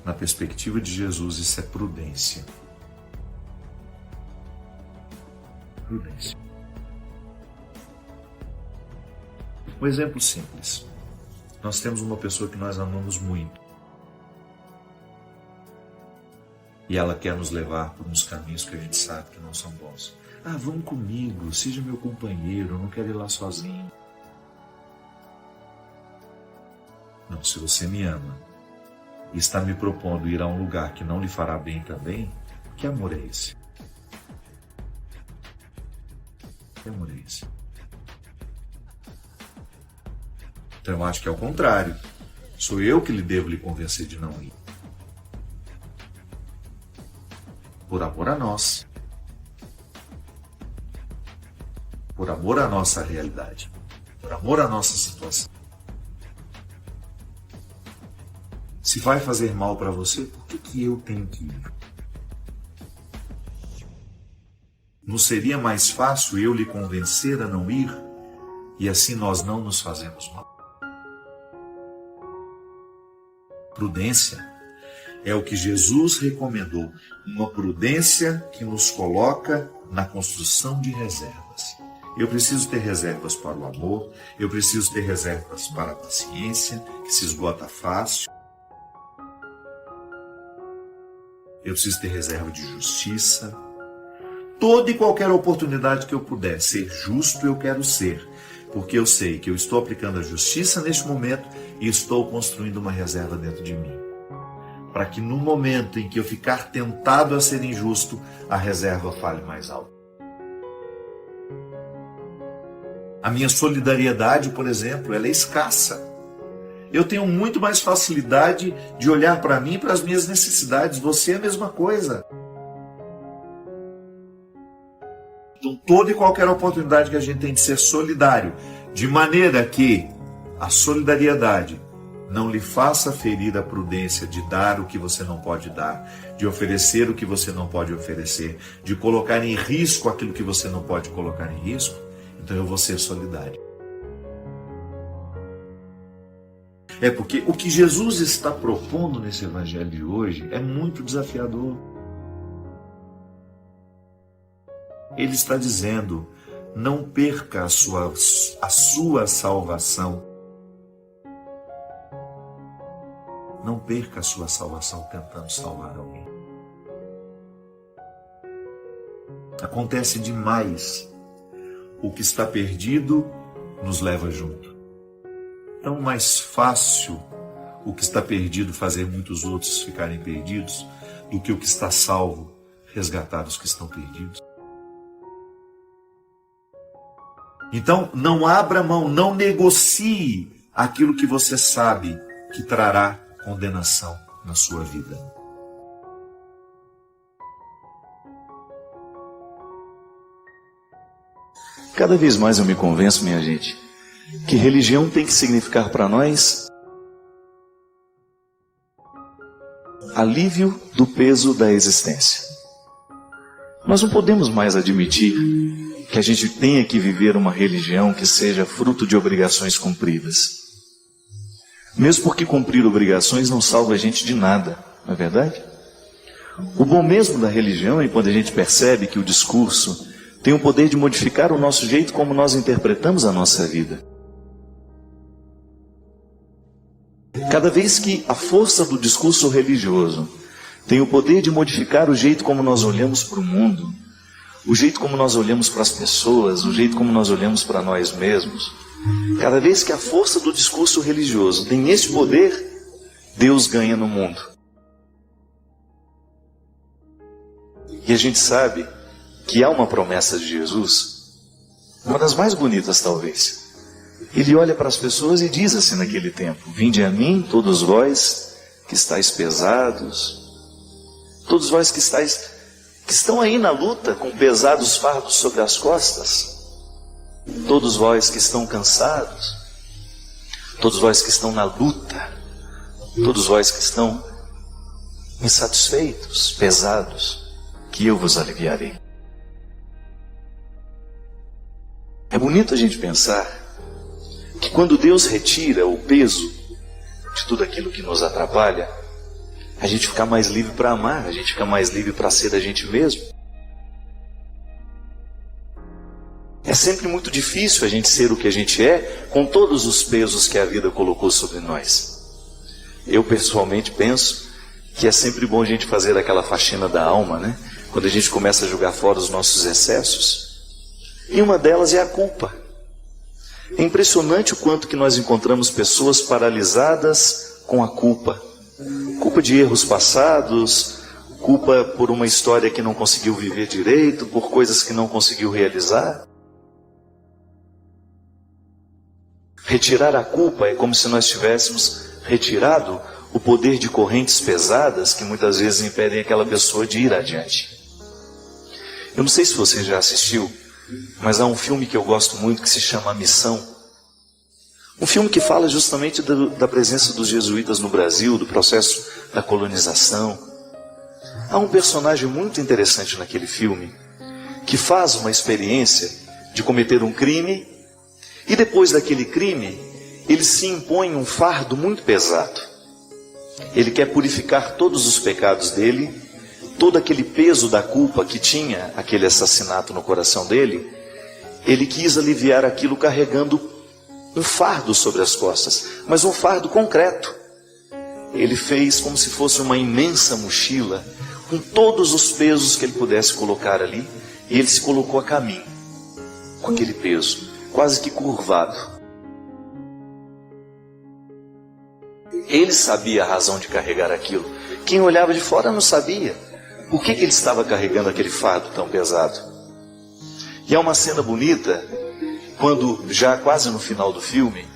Speaker 4: Na perspectiva de Jesus, isso é prudência. Prudência. Um exemplo simples. Nós temos uma pessoa que nós amamos muito. E ela quer nos levar por uns caminhos que a gente sabe que não são bons. Ah, vamos comigo, seja meu companheiro, eu não quero ir lá sozinho. Não, se você me ama e está me propondo ir a um lugar que não lhe fará bem também, que amor é esse? Que amor é esse? Então eu acho que é o contrário. Sou eu que devo lhe convencer de não ir. Por amor a nós. Por amor à nossa realidade. Por amor à nossa situação. Se vai fazer mal para você, por que eu tenho que ir? Não seria mais fácil eu lhe convencer a não ir? E assim nós não nos fazemos mal? Prudência é o que Jesus recomendou. Uma prudência que nos coloca na construção de reservas. Eu preciso ter reservas para o amor, eu preciso ter reservas para a paciência, que se esgota fácil. Eu preciso ter reserva de justiça. Toda e qualquer oportunidade que eu puder ser justo, eu quero ser. Porque eu sei que eu estou aplicando a justiça neste momento e estou construindo uma reserva dentro de mim. Para que no momento em que eu ficar tentado a ser injusto, a reserva fale mais alto. A minha solidariedade, por exemplo, ela é escassa. Eu tenho muito mais facilidade de olhar para mim e para as minhas necessidades. Você é a mesma coisa. Então, toda e qualquer oportunidade que a gente tem de ser solidário, de maneira que a solidariedade não lhe faça ferir a prudência de dar o que você não pode dar, de oferecer o que você não pode oferecer, de colocar em risco aquilo que você não pode colocar em risco, então eu vou ser solidário. É porque o que Jesus está propondo nesse evangelho de hoje é muito desafiador. Ele está dizendo: não perca a sua salvação. Não perca a sua salvação tentando salvar alguém. Acontece demais. O que está perdido nos leva junto. Tão mais fácil o que está perdido fazer muitos outros ficarem perdidos do que o que está salvo resgatar os que estão perdidos. Então, não abra mão, não negocie aquilo que você sabe que trará condenação na sua vida.
Speaker 2: Cada vez mais eu me convenço, minha gente, que religião tem que significar para nós alívio do peso da existência. Nós não podemos mais admitir que a gente tenha que viver uma religião que seja fruto de obrigações cumpridas. Mesmo porque cumprir obrigações não salva a gente de nada, não é verdade? O bom mesmo da religião é quando a gente percebe que o discurso tem o poder de modificar o nosso jeito como nós interpretamos a nossa vida. Cada vez que a força do discurso religioso tem o poder de modificar o jeito como nós olhamos para o mundo, o jeito como nós olhamos para as pessoas, o jeito como nós olhamos para nós mesmos, cada vez que a força do discurso religioso tem esse poder, Deus ganha no mundo. E a gente sabe que há uma promessa de Jesus, uma das mais bonitas talvez. Ele olha para as pessoas e diz assim naquele tempo: vinde a mim, todos vós que estáis pesados, todos vós que estão aí na luta com pesados fardos sobre as costas, todos vós que estão cansados, todos vós que estão na luta, todos vós que estão insatisfeitos, pesados, que eu vos aliviarei. É bonito a gente pensar que quando Deus retira o peso de tudo aquilo que nos atrapalha, a gente fica mais livre para amar, a gente fica mais livre para ser a gente mesmo. É sempre muito difícil a gente ser o que a gente é com todos os pesos que a vida colocou sobre nós. Eu pessoalmente penso que é sempre bom a gente fazer aquela faxina da alma, né? Quando a gente começa a jogar fora os nossos excessos. E uma delas é a culpa. É impressionante o quanto que nós encontramos pessoas paralisadas com a culpa. Culpa de erros passados, culpa por uma história que não conseguiu viver direito, por coisas que não conseguiu realizar. Retirar a culpa é como se nós tivéssemos retirado o poder de correntes pesadas que muitas vezes impedem aquela pessoa de ir adiante. Eu não sei se você já assistiu, mas há um filme que eu gosto muito que se chama A Missão. Um filme que fala justamente da presença dos jesuítas no Brasil, do processo da colonização. Há um personagem muito interessante naquele filme que faz uma experiência de cometer um crime e depois daquele crime ele se impõe um fardo muito pesado. Ele quer purificar todos os pecados dele, todo aquele peso da culpa que tinha aquele assassinato no coração dele, ele quis aliviar aquilo carregando um fardo sobre as costas, mas um fardo concreto. Ele fez como se fosse uma imensa mochila, com todos os pesos que ele pudesse colocar ali, e ele se colocou a caminho, com aquele peso, quase que curvado. Ele sabia a razão de carregar aquilo. Quem olhava de fora não sabia. Por que ele estava carregando aquele fardo tão pesado? E há uma cena bonita, quando já quase no final do filme,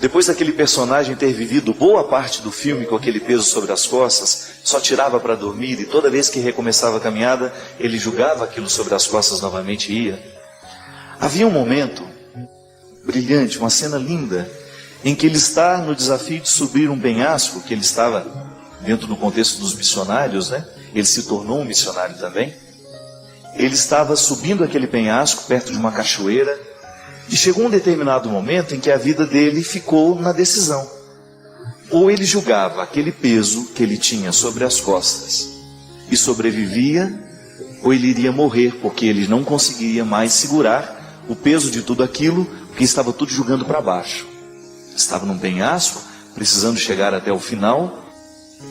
Speaker 2: depois daquele personagem ter vivido boa parte do filme com aquele peso sobre as costas, só tirava para dormir e toda vez que recomeçava a caminhada, ele jogava aquilo sobre as costas novamente e ia. Havia um momento brilhante, uma cena linda, em que ele está no desafio de subir um penhasco, que ele estava dentro do contexto dos missionários, né? Ele se tornou um missionário também. Ele estava subindo aquele penhasco perto de uma cachoeira e chegou um determinado momento em que a vida dele ficou na decisão. Ou ele julgava aquele peso que ele tinha sobre as costas e sobrevivia, ou ele iria morrer, porque ele não conseguiria mais segurar o peso de tudo aquilo, porque estava tudo jogando para baixo. Estava num penhasco, precisando chegar até o final,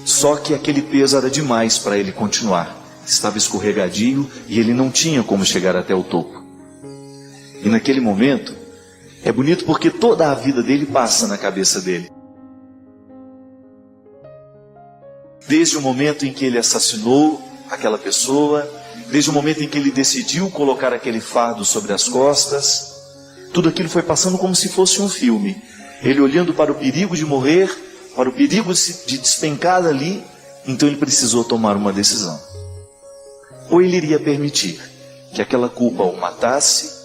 Speaker 2: só que aquele peso era demais para ele continuar. Estava escorregadio e ele não tinha como chegar até o topo. E naquele momento, é bonito porque toda a vida dele passa na cabeça dele. Desde o momento em que ele assassinou aquela pessoa, desde o momento em que ele decidiu colocar aquele fardo sobre as costas, tudo aquilo foi passando como se fosse um filme. Ele olhando para o perigo de morrer, para o perigo de despencar dali, então ele precisou tomar uma decisão. Ou ele iria permitir que aquela culpa o matasse,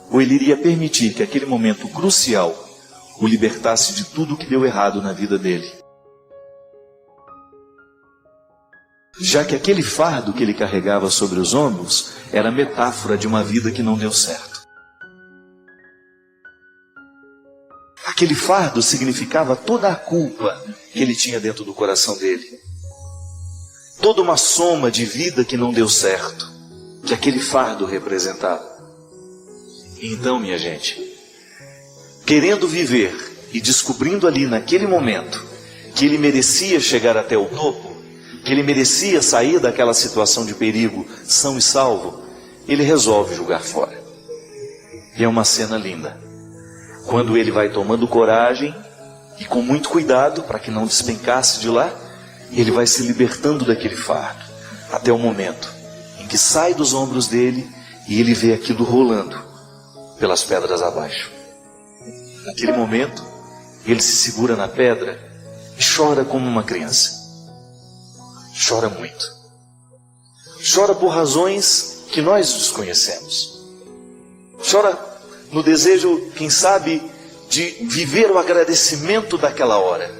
Speaker 2: ou ele iria permitir que aquele momento crucial o libertasse de tudo que deu errado na vida dele. Já que aquele fardo que ele carregava sobre os ombros era metáfora de uma vida que não deu certo. Aquele fardo significava toda a culpa que ele tinha dentro do coração dele. Toda uma soma de vida que não deu certo, que aquele fardo representava. Então, minha gente, querendo viver e descobrindo ali naquele momento que ele merecia chegar até o topo, que ele merecia sair daquela situação de perigo são e salvo, ele resolve jogar fora. E é uma cena linda. Quando ele vai tomando coragem e com muito cuidado para que não despencasse de lá, ele vai se libertando daquele fardo, até o momento em que sai dos ombros dele e ele vê aquilo rolando pelas pedras abaixo. Naquele momento, ele se segura na pedra e chora como uma criança. Chora muito. Chora por razões que nós desconhecemos. Chora no desejo, quem sabe, de viver o agradecimento daquela hora.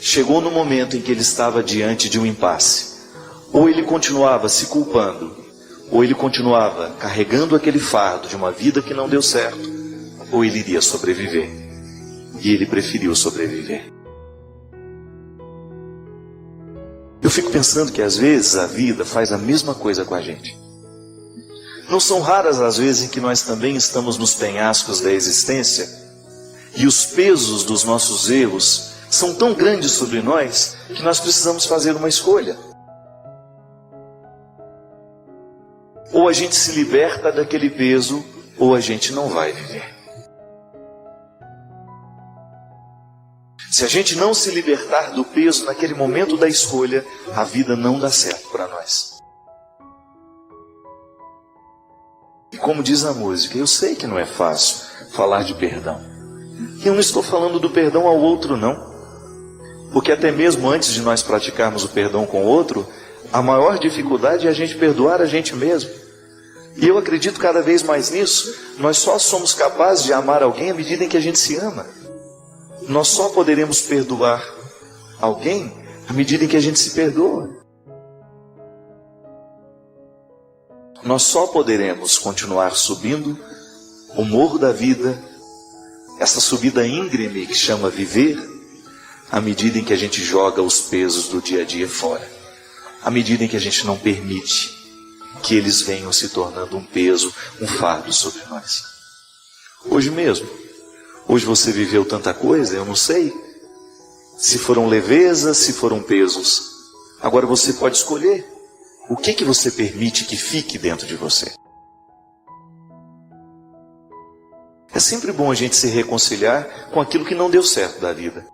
Speaker 2: Chegou no momento em que ele estava diante de um impasse. Ou ele continuava se culpando, ou ele continuava carregando aquele fardo de uma vida que não deu certo, ou ele iria sobreviver. E ele preferiu sobreviver. Eu fico pensando que às vezes a vida faz a mesma coisa com a gente. Não são raras as vezes em que nós também estamos nos penhascos da existência e os pesos dos nossos erros são tão grandes sobre nós que nós precisamos fazer uma escolha. Ou a gente se liberta daquele peso, ou a gente não vai viver. Se a gente não se libertar do peso naquele momento da escolha, a vida não dá certo para nós. E como diz a música, eu sei que não é fácil falar de perdão. E eu não estou falando do perdão ao outro, não. Porque até mesmo antes de nós praticarmos o perdão com o outro, a maior dificuldade é a gente perdoar a gente mesmo. E eu acredito cada vez mais nisso. Nós só somos capazes de amar alguém à medida em que a gente se ama. Nós só poderemos perdoar alguém à medida em que a gente se perdoa. Nós só poderemos continuar subindo o morro da vida, essa subida íngreme que chama viver, à medida em que a gente joga os pesos do dia a dia fora. À medida em que a gente não permite que eles venham se tornando um peso, um fardo sobre nós. Hoje mesmo, hoje você viveu tanta coisa, eu não sei se foram levezas, se foram pesos. Agora você pode escolher o que você permite que fique dentro de você. É sempre bom a gente se reconciliar com aquilo que não deu certo da vida.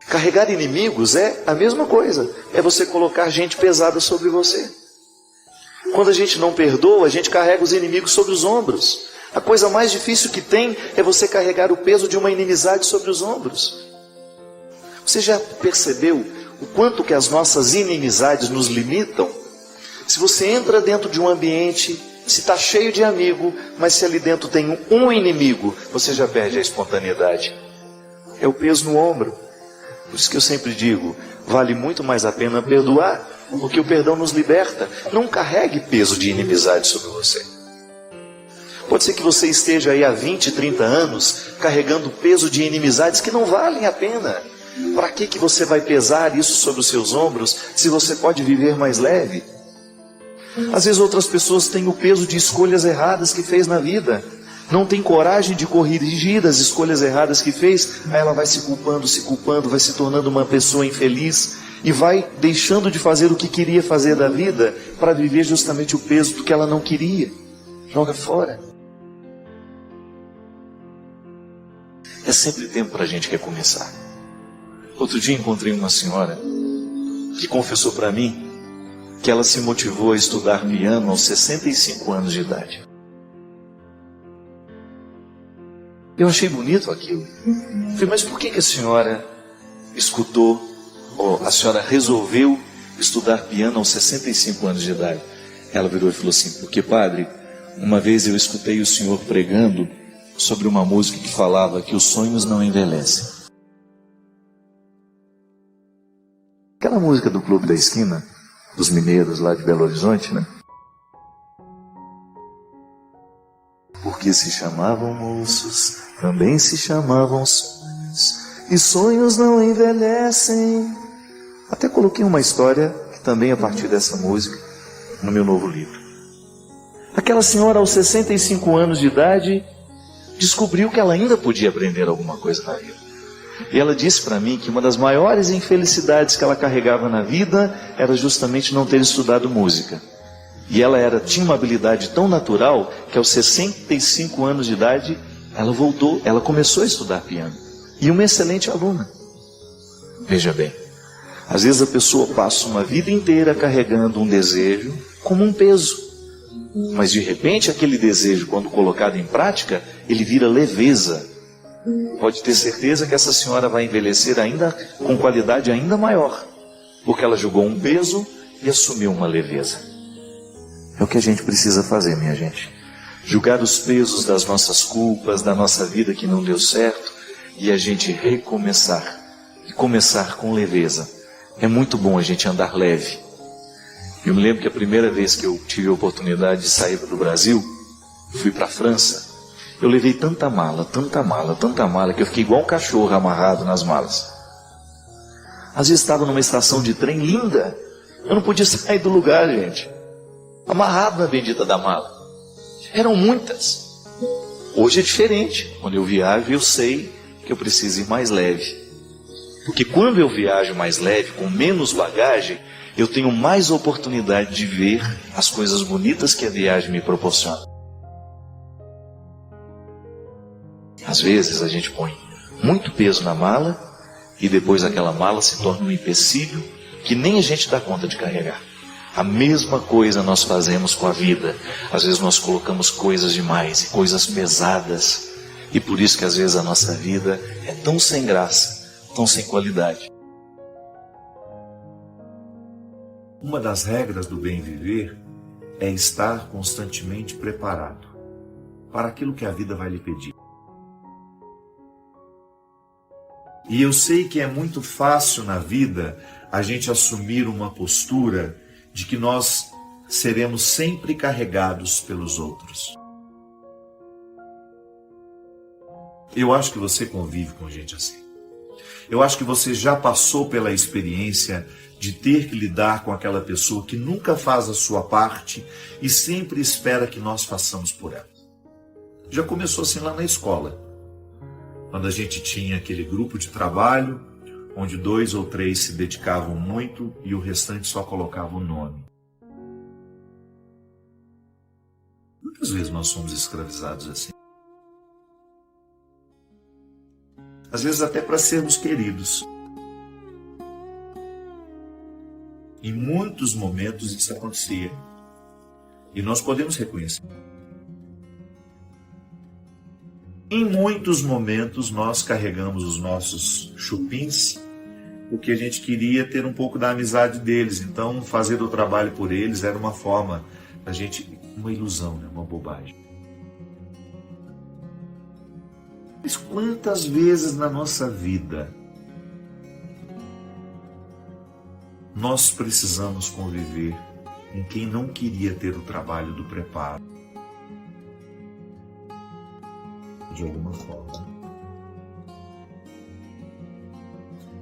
Speaker 2: Carregar inimigos é a mesma coisa. É você colocar gente pesada sobre você. Quando a gente não perdoa, a gente carrega os inimigos sobre os ombros. A coisa mais difícil que tem é você carregar o peso de uma inimizade sobre os ombros. Você já percebeu o quanto que as nossas inimizades nos limitam? Se você entra dentro de um ambiente, se está cheio de amigo, mas se ali dentro tem um inimigo, você já perde a espontaneidade. É o peso no ombro. Por isso que eu sempre digo, vale muito mais a pena perdoar, porque o perdão nos liberta. Não carregue peso de inimizade sobre você. Pode ser que você esteja aí há 20, 30 anos carregando o peso de inimizades que não valem a pena. Para que você vai pesar isso sobre os seus ombros se você pode viver mais leve? Às vezes outras pessoas têm o peso de escolhas erradas que fez na vida. Não tem coragem de corrigir as escolhas erradas que fez. Aí ela vai se culpando, vai se tornando uma pessoa infeliz e vai deixando de fazer o que queria fazer da vida para viver justamente o peso do que ela não queria. Joga fora. É sempre tempo para a gente recomeçar. Outro dia encontrei uma senhora que confessou para mim que ela se motivou a estudar piano aos 65 anos de idade. Eu achei bonito aquilo. Falei, mas por que a senhora escutou, ou a senhora resolveu estudar piano aos 65 anos de idade? Ela virou e falou assim, porque padre, uma vez eu escutei o senhor pregando sobre uma música que falava que os sonhos não envelhecem. Aquela música do Clube da Esquina, dos mineiros lá de Belo Horizonte, né? Porque se chamavam moços, também se chamavam sonhos, e sonhos não envelhecem. Até coloquei uma história, que também é a partir dessa música, no meu novo livro. Aquela senhora aos 65 anos de idade descobriu que ela ainda podia aprender alguma coisa na vida. E ela disse para mim que uma das maiores infelicidades que ela carregava na vida era justamente não ter estudado música. E ela tinha uma habilidade tão natural que aos 65 anos de idade ela começou a estudar piano. E uma excelente aluna. Veja bem, às vezes a pessoa passa uma vida inteira carregando um desejo como um peso. Mas de repente aquele desejo, quando colocado em prática, ele vira leveza. Pode ter certeza que essa senhora vai envelhecer ainda com qualidade ainda maior, porque ela jogou um peso e assumiu uma leveza. É o que a gente precisa fazer, minha gente. Julgar os pesos das nossas culpas, da nossa vida que não deu certo, e a gente recomeçar. E começar com leveza. É muito bom a gente andar leve. Eu me lembro que a primeira vez que eu tive a oportunidade de sair do Brasil, fui para a França. Eu levei tanta mala, que eu fiquei igual um cachorro amarrado nas malas. Às vezes estava numa estação de trem linda, eu não podia sair do lugar, gente. Amarrado na bendita da mala. Eram muitas. Hoje é diferente. Quando eu viajo, eu sei que eu preciso ir mais leve. Porque quando eu viajo mais leve, com menos bagagem, eu tenho mais oportunidade de ver as coisas bonitas que a viagem me proporciona. Às vezes a gente põe muito peso na mala e depois aquela mala se torna um empecilho que nem a gente dá conta de carregar. A mesma coisa nós fazemos com a vida. Às vezes nós colocamos coisas demais e coisas pesadas. E por isso que às vezes a nossa vida é tão sem graça, tão sem qualidade.
Speaker 4: Uma das regras do bem viver é estar constantemente preparado para aquilo que a vida vai lhe pedir. E eu sei que é muito fácil na vida a gente assumir uma postura de que nós seremos sempre carregados pelos outros. Eu acho que você convive com gente assim. Eu acho que você já passou pela experiência de ter que lidar com aquela pessoa que nunca faz a sua parte e sempre espera que nós façamos por ela. Já começou assim lá na escola, quando a gente tinha aquele grupo de trabalho, onde 2 ou 3 se dedicavam muito e o restante só colocava o nome. Muitas vezes nós somos escravizados assim. Às vezes até para sermos queridos. Em muitos momentos isso acontecia. E nós podemos reconhecer. Em muitos momentos nós carregamos os nossos chupins porque a gente queria ter um pouco da amizade deles. Então fazer o trabalho por eles era uma forma da gente, uma ilusão, né? Uma bobagem. Mas quantas vezes na nossa vida nós precisamos conviver com quem não queria ter o trabalho do preparo? de alguma forma.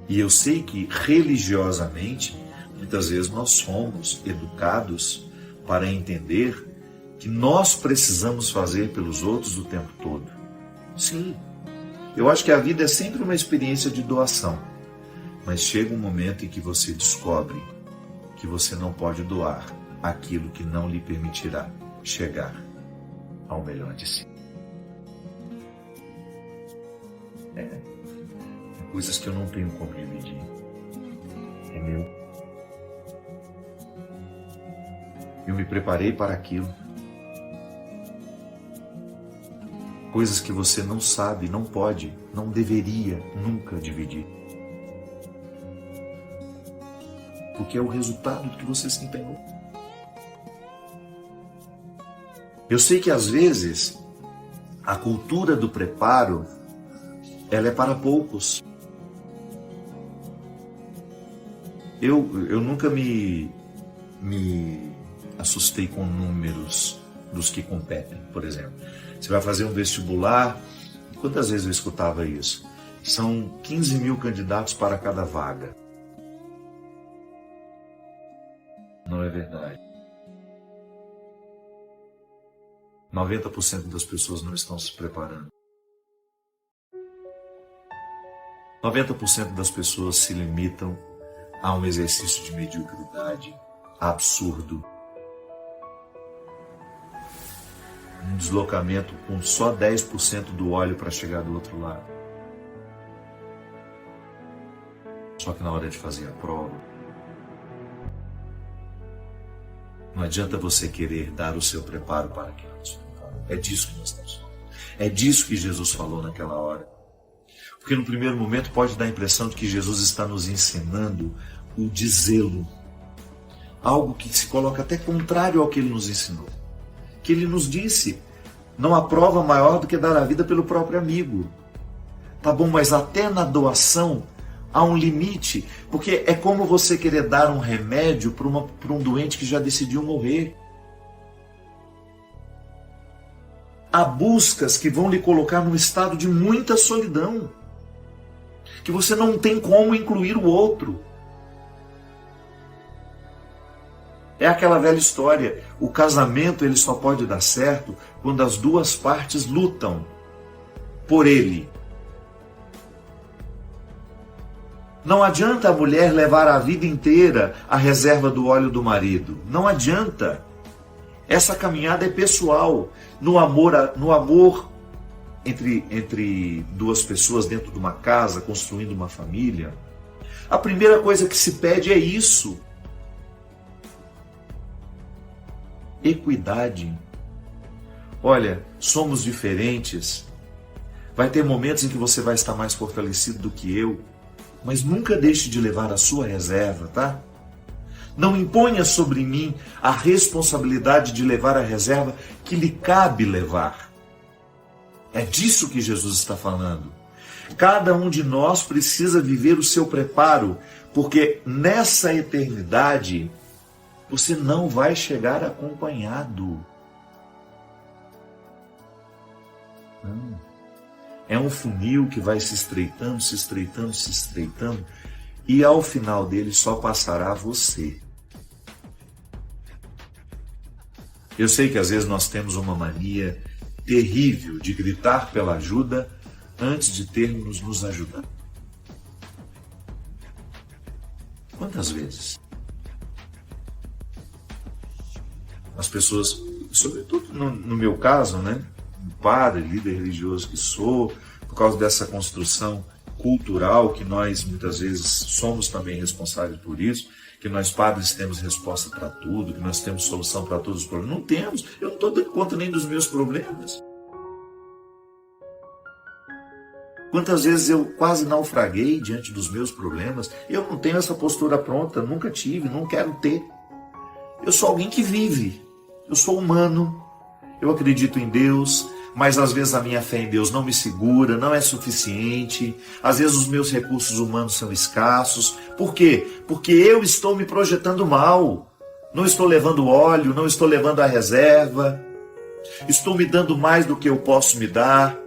Speaker 4: E eu sei que religiosamente, muitas vezes nós somos educados para entender que nós precisamos fazer pelos outros o tempo todo. Sim, eu acho que a vida é sempre uma experiência de doação, mas chega um momento em que você descobre que você não pode doar aquilo que não lhe permitirá chegar ao melhor de si. Tem coisas que eu não tenho como dividir. É meu. Eu me preparei para aquilo. Coisas que você não sabe, não pode, não deveria nunca dividir. Porque é o resultado do que você se empenhou. Eu sei que às vezes a cultura do preparo, ela é para poucos. Eu nunca me assustei com números dos que competem, por exemplo. Você vai fazer um vestibular, quantas vezes eu escutava isso? São 15 mil candidatos para cada vaga. Não é verdade. 90% das pessoas não estão se preparando. 90% das pessoas se limitam a um exercício de mediocridade absurdo. Um deslocamento com só 10% do óleo para chegar do outro lado. Só que na hora de fazer a prova, não adianta você querer dar o seu preparo para aquilo. É disso que nós estamos falando. É disso que Jesus falou naquela hora. Porque no primeiro momento pode dar a impressão de que Jesus está nos ensinando o dizê-lo. Algo que se coloca até contrário ao que ele nos ensinou. Que ele nos disse, não há prova maior do que dar a vida pelo próprio amigo. Tá bom, mas até na doação há um limite, porque é como você querer dar um remédio para um doente que já decidiu morrer. Há buscas que vão lhe colocar num estado de muita solidão, que você não tem como incluir o outro. É aquela velha história, o casamento ele só pode dar certo quando as duas partes lutam por ele. Não adianta a mulher levar a vida inteira a reserva do óleo do marido. Não adianta. Essa caminhada é pessoal. No amor entre duas pessoas dentro de uma casa, construindo uma família, a primeira coisa que se pede é isso. Equidade. Olha, somos diferentes. Vai ter momentos em que você vai estar mais fortalecido do que eu, mas nunca deixe de levar a sua reserva, tá? Não imponha sobre mim a responsabilidade de levar a reserva que lhe cabe levar. É disso que Jesus está falando. Cada um de nós precisa viver o seu preparo, porque nessa eternidade você não vai chegar acompanhado. Não. É um funil que vai se estreitando, se estreitando, se estreitando, e ao final dele só passará você. Eu sei que às vezes nós temos uma mania terrível de gritar pela ajuda antes de termos nos ajudando. Quantas vezes? As pessoas, sobretudo no meu caso, né? Padre, líder religioso que sou, por causa dessa construção cultural que nós muitas vezes somos também responsáveis por isso, que nós padres temos resposta para tudo, que nós temos solução para todos os problemas. Não temos, eu não estou dando conta nem dos meus problemas. Quantas vezes eu quase naufraguei diante dos meus problemas? Eu não tenho essa postura pronta, nunca tive, não quero ter. Eu sou alguém que vive, eu sou humano, eu acredito em Deus, mas às vezes a minha fé em Deus não me segura, não é suficiente. Às vezes os meus recursos humanos são escassos. Por quê? Porque eu estou me projetando mal. Não estou levando óleo, não estou levando a reserva. Estou me dando mais do que eu posso me dar.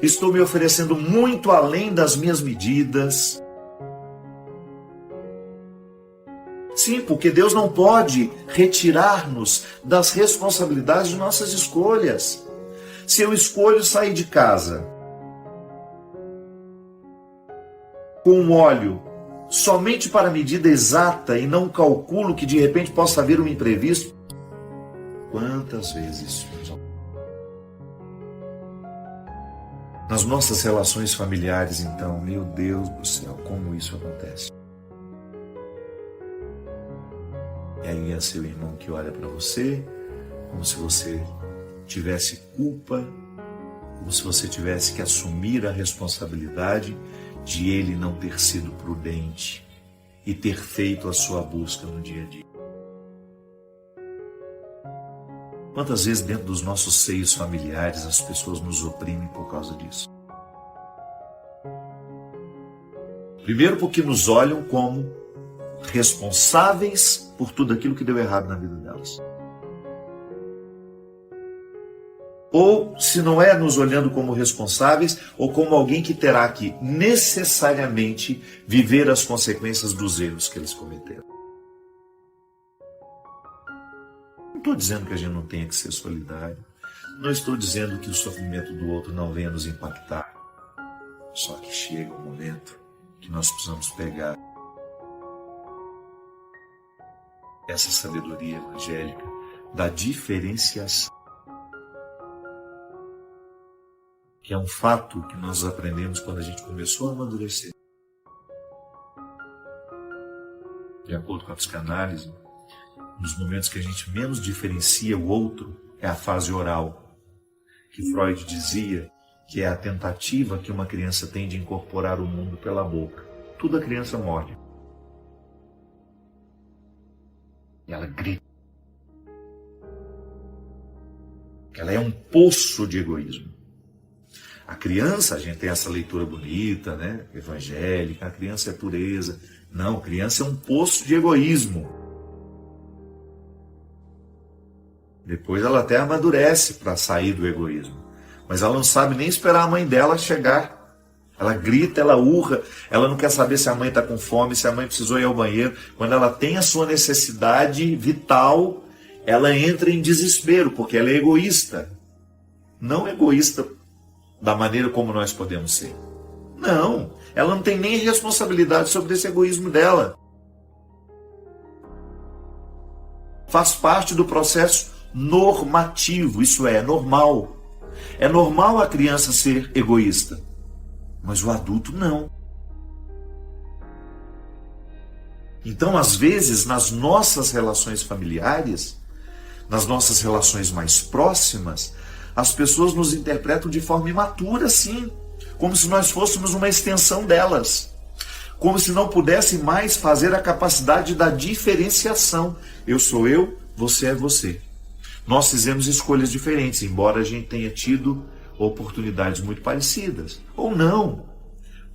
Speaker 4: Estou me oferecendo muito além das minhas medidas. Sim, porque Deus não pode retirar-nos das responsabilidades de nossas escolhas. Se eu escolho sair de casa com um óleo somente para a medida exata e não calculo que de repente possa haver um imprevisto, quantas vezes nas nossas relações familiares, então, meu Deus do céu, como isso acontece? E aí é seu irmão que olha para você como se você tivesse culpa, como se você tivesse que assumir a responsabilidade de ele não ter sido prudente e ter feito a sua busca no dia a dia. Quantas vezes dentro dos nossos seios familiares as pessoas nos oprimem por causa disso? Primeiro porque nos olham como responsáveis por tudo aquilo que deu errado na vida delas. Ou, se não é nos olhando como responsáveis, ou como alguém que terá que necessariamente viver as consequências dos erros que eles cometeram. Não estou dizendo que a gente não tenha que ser solidário. Não estou dizendo que o sofrimento do outro não venha nos impactar. Só que chega um momento que nós precisamos pegar essa sabedoria evangélica da diferenciação, que é um fato que nós aprendemos quando a gente começou a amadurecer. De acordo com a psicanálise, nos momentos que a gente menos diferencia o outro é a fase oral, que Freud dizia que é a tentativa que uma criança tem de incorporar o mundo pela boca. Tudo a criança morde. E ela grita. Ela é um poço de egoísmo. A criança, a gente tem essa leitura bonita, né? Evangélica, a criança é pureza. Não, a criança é um poço de egoísmo. Depois ela até amadurece para sair do egoísmo. Mas ela não sabe nem esperar a mãe dela chegar. Ela grita, ela urra, ela não quer saber se a mãe está com fome, se a mãe precisou ir ao banheiro. Quando ela tem a sua necessidade vital, ela entra em desespero, porque ela é egoísta. Não egoísta da maneira como nós podemos ser. Não, ela não tem nem responsabilidade sobre esse egoísmo dela. Faz parte do processo normativo, isso é normal. É normal a criança ser egoísta, mas o adulto não. Então, às vezes, nas nossas relações familiares, nas nossas relações mais próximas, as pessoas nos interpretam de forma imatura, sim, como se nós fôssemos uma extensão delas, como se não pudesse mais fazer a capacidade da diferenciação. Eu sou eu, você é você. Nós fizemos escolhas diferentes, embora a gente tenha tido oportunidades muito parecidas. Ou não.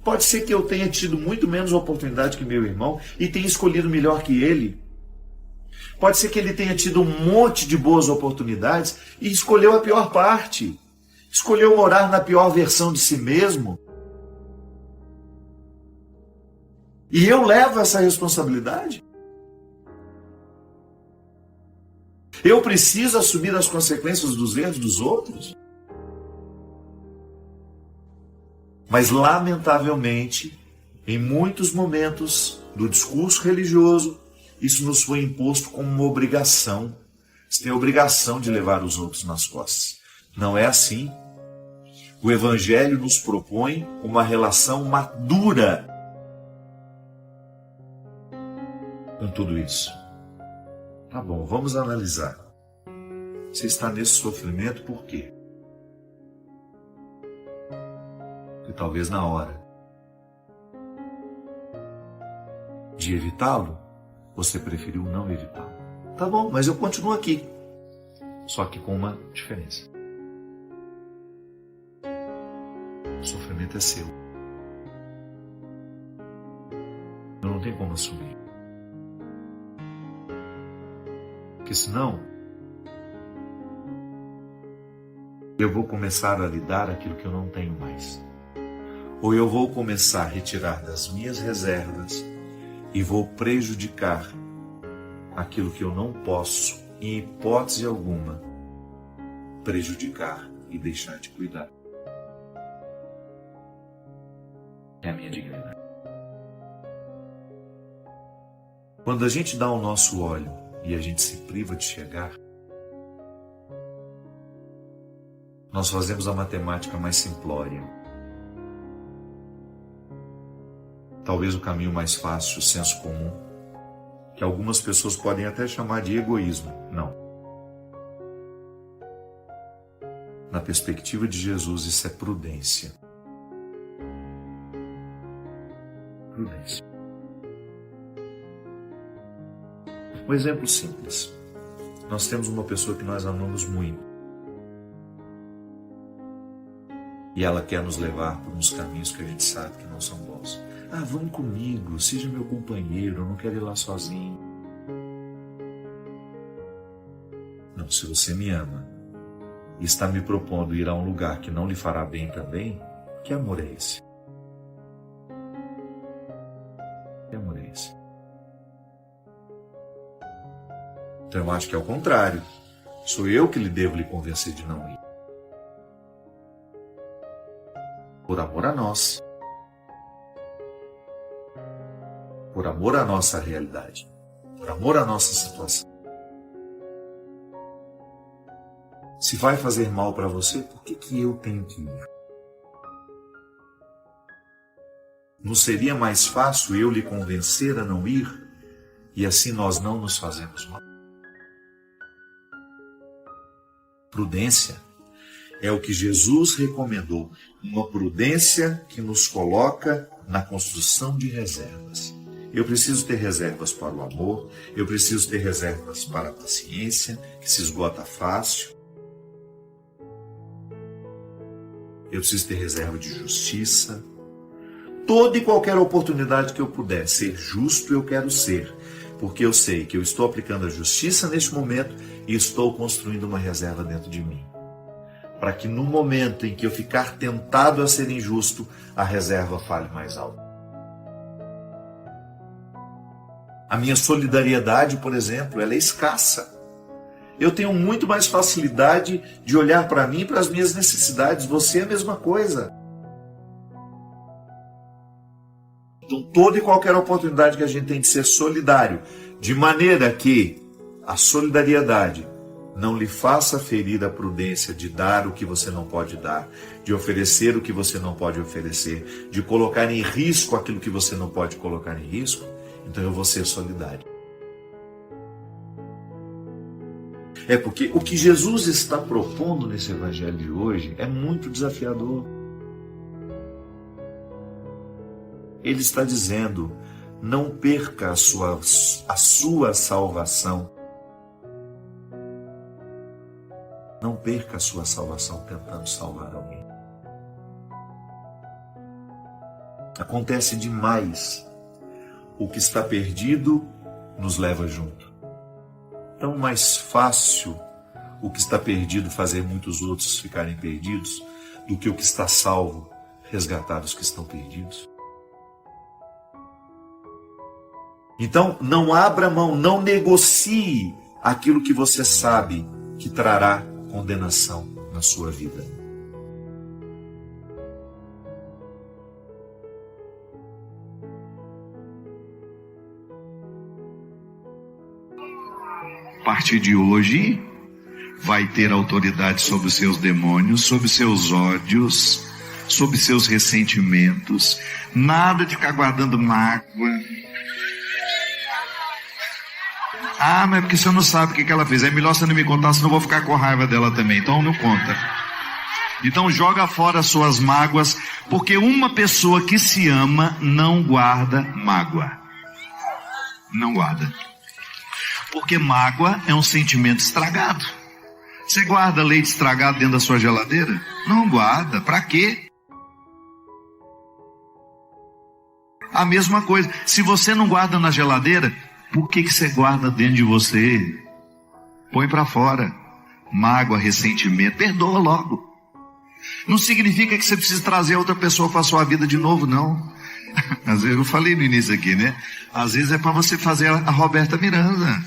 Speaker 4: Pode ser que eu tenha tido muito menos oportunidade que meu irmão e tenha escolhido melhor que ele. Pode ser que ele tenha tido um monte de boas oportunidades e escolheu a pior parte. Escolheu morar na pior versão de si mesmo. E eu levo essa responsabilidade? Eu preciso assumir as consequências dos erros dos outros? Mas, lamentavelmente, em muitos momentos do discurso religioso, isso nos foi imposto como uma obrigação. Você tem a obrigação de levar os outros nas costas. Não é assim. O Evangelho nos propõe uma relação madura com tudo isso. Tá bom, vamos analisar. Você está nesse sofrimento por quê? Porque talvez na hora de evitá-lo, você preferiu não evitá-lo. Tá bom, mas eu continuo aqui. Só que com uma diferença. O sofrimento é seu. Eu não tenho como assumir. Porque senão eu vou começar a lhe dar aquilo que eu não tenho mais. Ou eu vou começar a retirar das minhas reservas e vou prejudicar aquilo que eu não posso, em hipótese alguma, prejudicar e deixar de cuidar. É a minha dignidade. Quando a gente dá o nosso óleo e a gente se priva de chegar, nós fazemos a matemática mais simplória. Talvez o caminho mais fácil, o senso comum, que algumas pessoas podem até chamar de egoísmo. Não. Na perspectiva de Jesus, isso é prudência. Prudência. Um exemplo simples. Nós temos uma pessoa que nós amamos muito. E ela quer nos levar por uns caminhos que a gente sabe que não são bons. Ah, vamos comigo, seja meu companheiro, eu não quero ir lá sozinho. Não, se você me ama e está me propondo ir a um lugar que não lhe fará bem também, que amor é esse? Que amor é esse? Então eu acho que é o contrário. Sou eu que lhe devo lhe convencer de não ir. Por amor a nós. Por amor à nossa realidade. Por amor à nossa situação. Se vai fazer mal para você, por que eu tenho que ir? Não seria mais fácil eu lhe convencer a não ir? E assim nós não nos fazemos mal? Prudência é o que Jesus recomendou. Uma prudência que nos coloca na construção de reservas. Eu preciso ter reservas para o amor, eu preciso ter reservas para a paciência, que se esgota fácil. Eu preciso ter reserva de justiça. Toda e qualquer oportunidade que eu puder ser justo, eu quero ser. Porque eu sei que eu estou aplicando a justiça neste momento e estou construindo uma reserva dentro de mim. Para que no momento em que eu ficar tentado a ser injusto, a reserva fale mais alto. A minha solidariedade, por exemplo, ela é escassa. Eu tenho muito mais facilidade de olhar para mim e para as minhas necessidades. Você é a mesma coisa. Então, toda e qualquer oportunidade que a gente tem de ser solidário, de maneira que a solidariedade não lhe faça ferir a prudência de dar o que você não pode dar, de oferecer o que você não pode oferecer, de colocar em risco aquilo que você não pode colocar em risco, então eu vou ser solidário. É porque o que Jesus está propondo nesse evangelho de hoje é muito desafiador. Ele está dizendo, não perca a sua salvação. Não perca a sua salvação tentando salvar alguém. Acontece demais. O que está perdido nos leva junto. Tão mais fácil o que está perdido fazer muitos outros ficarem perdidos do que o que está salvo resgatar os que estão perdidos. Então, não abra mão, não negocie aquilo que você sabe que trará condenação na sua vida.
Speaker 5: A partir de hoje, vai ter autoridade sobre os seus demônios, sobre os seus ódios, sobre seus ressentimentos. Nada de ficar guardando mágoa. Ah, mas é porque você não sabe o que ela fez. É melhor você não me contar, senão eu vou ficar com raiva dela também. Então não conta. Então joga fora as suas mágoas, porque uma pessoa que se ama não guarda mágoa. Não guarda. Porque mágoa é um sentimento estragado. Você guarda leite estragado dentro da sua geladeira? Não guarda. Para quê? A mesma coisa. Se você não guarda na geladeira, por que você guarda dentro de você? Põe para fora. Mágoa, ressentimento, perdoa logo. Não significa que você precisa trazer outra pessoa para a sua vida de novo, não. Às vezes, eu falei no início aqui, né? Às vezes é para você fazer a Roberta Miranda.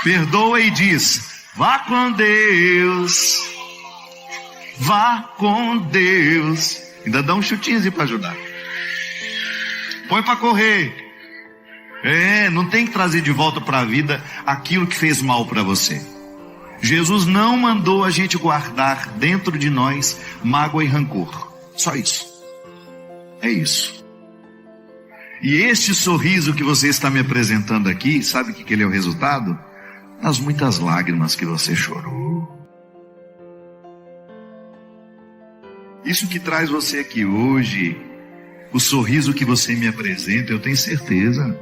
Speaker 5: Perdoa e diz: vá com Deus. Vá com Deus. Ainda dá um chutinho para ajudar. Põe para correr. Não tem que trazer de volta para a vida aquilo que fez mal para você. Jesus não mandou a gente guardar dentro de nós mágoa e rancor. Só isso. É isso. E este sorriso que você está me apresentando aqui, sabe o que ele é o resultado? Das muitas lágrimas que você chorou. Isso que traz você aqui hoje, o sorriso que você me apresenta, eu tenho certeza,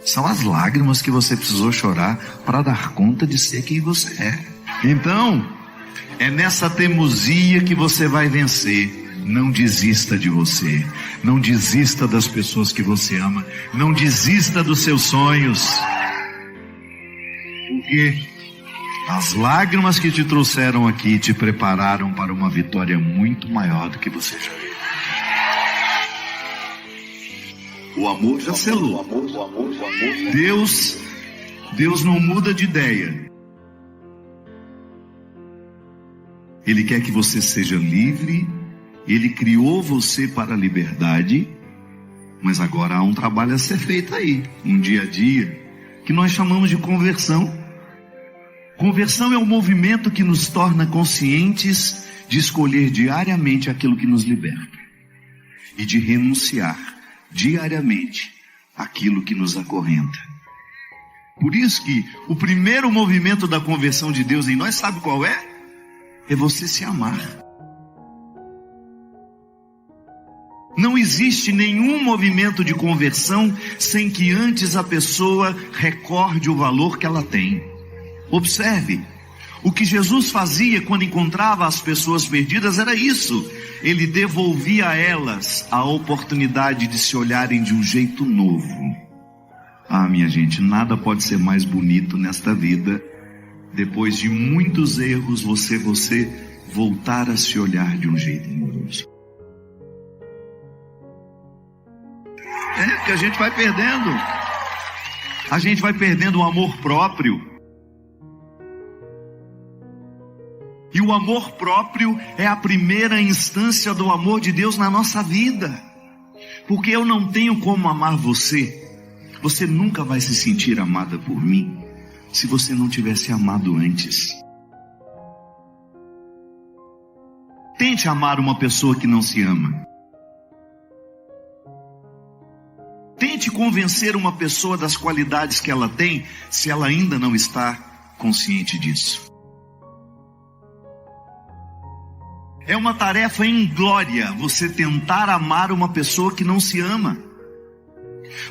Speaker 5: são as lágrimas que você precisou chorar para dar conta de ser quem você é. Então, é nessa teimosia que você vai vencer. Não desista de você. Não desista das pessoas que você ama. Não desista dos seus sonhos. Porque as lágrimas que te trouxeram aqui te prepararam para uma vitória muito maior do que você já viu. O amor já selou. Deus não muda de ideia. Ele quer que você seja livre. Ele criou você para a liberdade. Mas agora há um trabalho a ser feito aí, um dia a dia, que nós chamamos de conversão. Conversão é um movimento que nos torna conscientes de escolher diariamente aquilo que nos liberta e de renunciar diariamente aquilo que nos acorrenta. Por isso que o primeiro movimento da conversão de Deus em nós, sabe qual é? É você se amar. Não existe nenhum movimento de conversão sem que antes a pessoa recorde o valor que ela tem. Observe, o que Jesus fazia quando encontrava as pessoas perdidas era isso. Ele devolvia a elas a oportunidade de se olharem de um jeito novo. Ah, minha gente, nada pode ser mais bonito nesta vida. Depois de muitos erros, você voltar a se olhar de um jeito amoroso. Que a gente vai perdendo. A gente vai perdendo o amor próprio. E o amor próprio é a primeira instância do amor de Deus na nossa vida. Porque eu não tenho como amar você. Você nunca vai se sentir amada por mim se você não tivesse amado antes. Tente amar uma pessoa que não se ama. Tente convencer uma pessoa das qualidades que ela tem, se ela ainda não está consciente disso. É uma tarefa inglória você tentar amar uma pessoa que não se ama.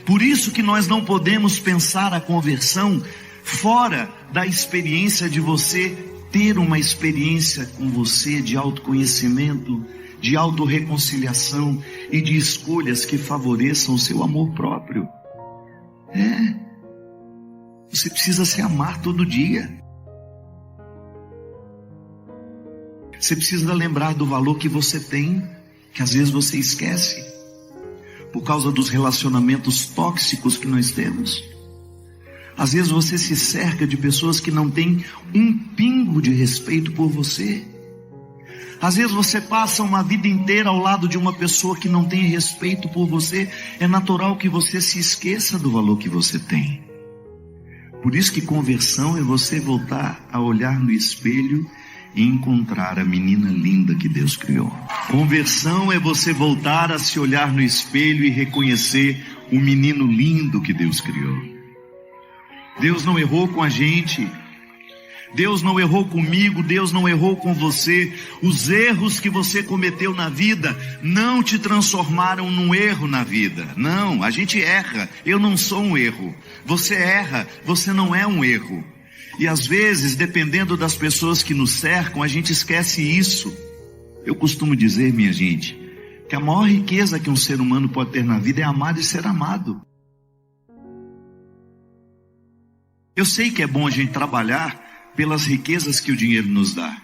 Speaker 5: Por isso que nós não podemos pensar a conversão fora da experiência de você ter uma experiência com você de autoconhecimento, de autorreconciliação e de escolhas que favoreçam o seu amor próprio. Você precisa se amar todo dia. Você precisa lembrar do valor que você tem, que às vezes você esquece, por causa dos relacionamentos tóxicos que nós temos. Às vezes você se cerca de pessoas que não têm um pingo de respeito por você. Às vezes você passa uma vida inteira ao lado de uma pessoa que não tem respeito por você. É natural que você se esqueça do valor que você tem. Por isso que conversão é você voltar a olhar no espelho e encontrar a menina linda que Deus criou. Conversão é você voltar a se olhar no espelho e reconhecer o menino lindo que Deus criou. Deus não errou com a gente. Deus não errou comigo, Deus não errou com você. Os erros que você cometeu na vida não te transformaram num erro na vida. Não, a gente erra. Eu não sou um erro. Você erra, você não é um erro. E às vezes, dependendo das pessoas que nos cercam, a gente esquece isso. Eu costumo dizer, minha gente, que a maior riqueza que um ser humano pode ter na vida é amar e ser amado. Eu sei que é bom a gente trabalhar pelas riquezas que o dinheiro nos dá.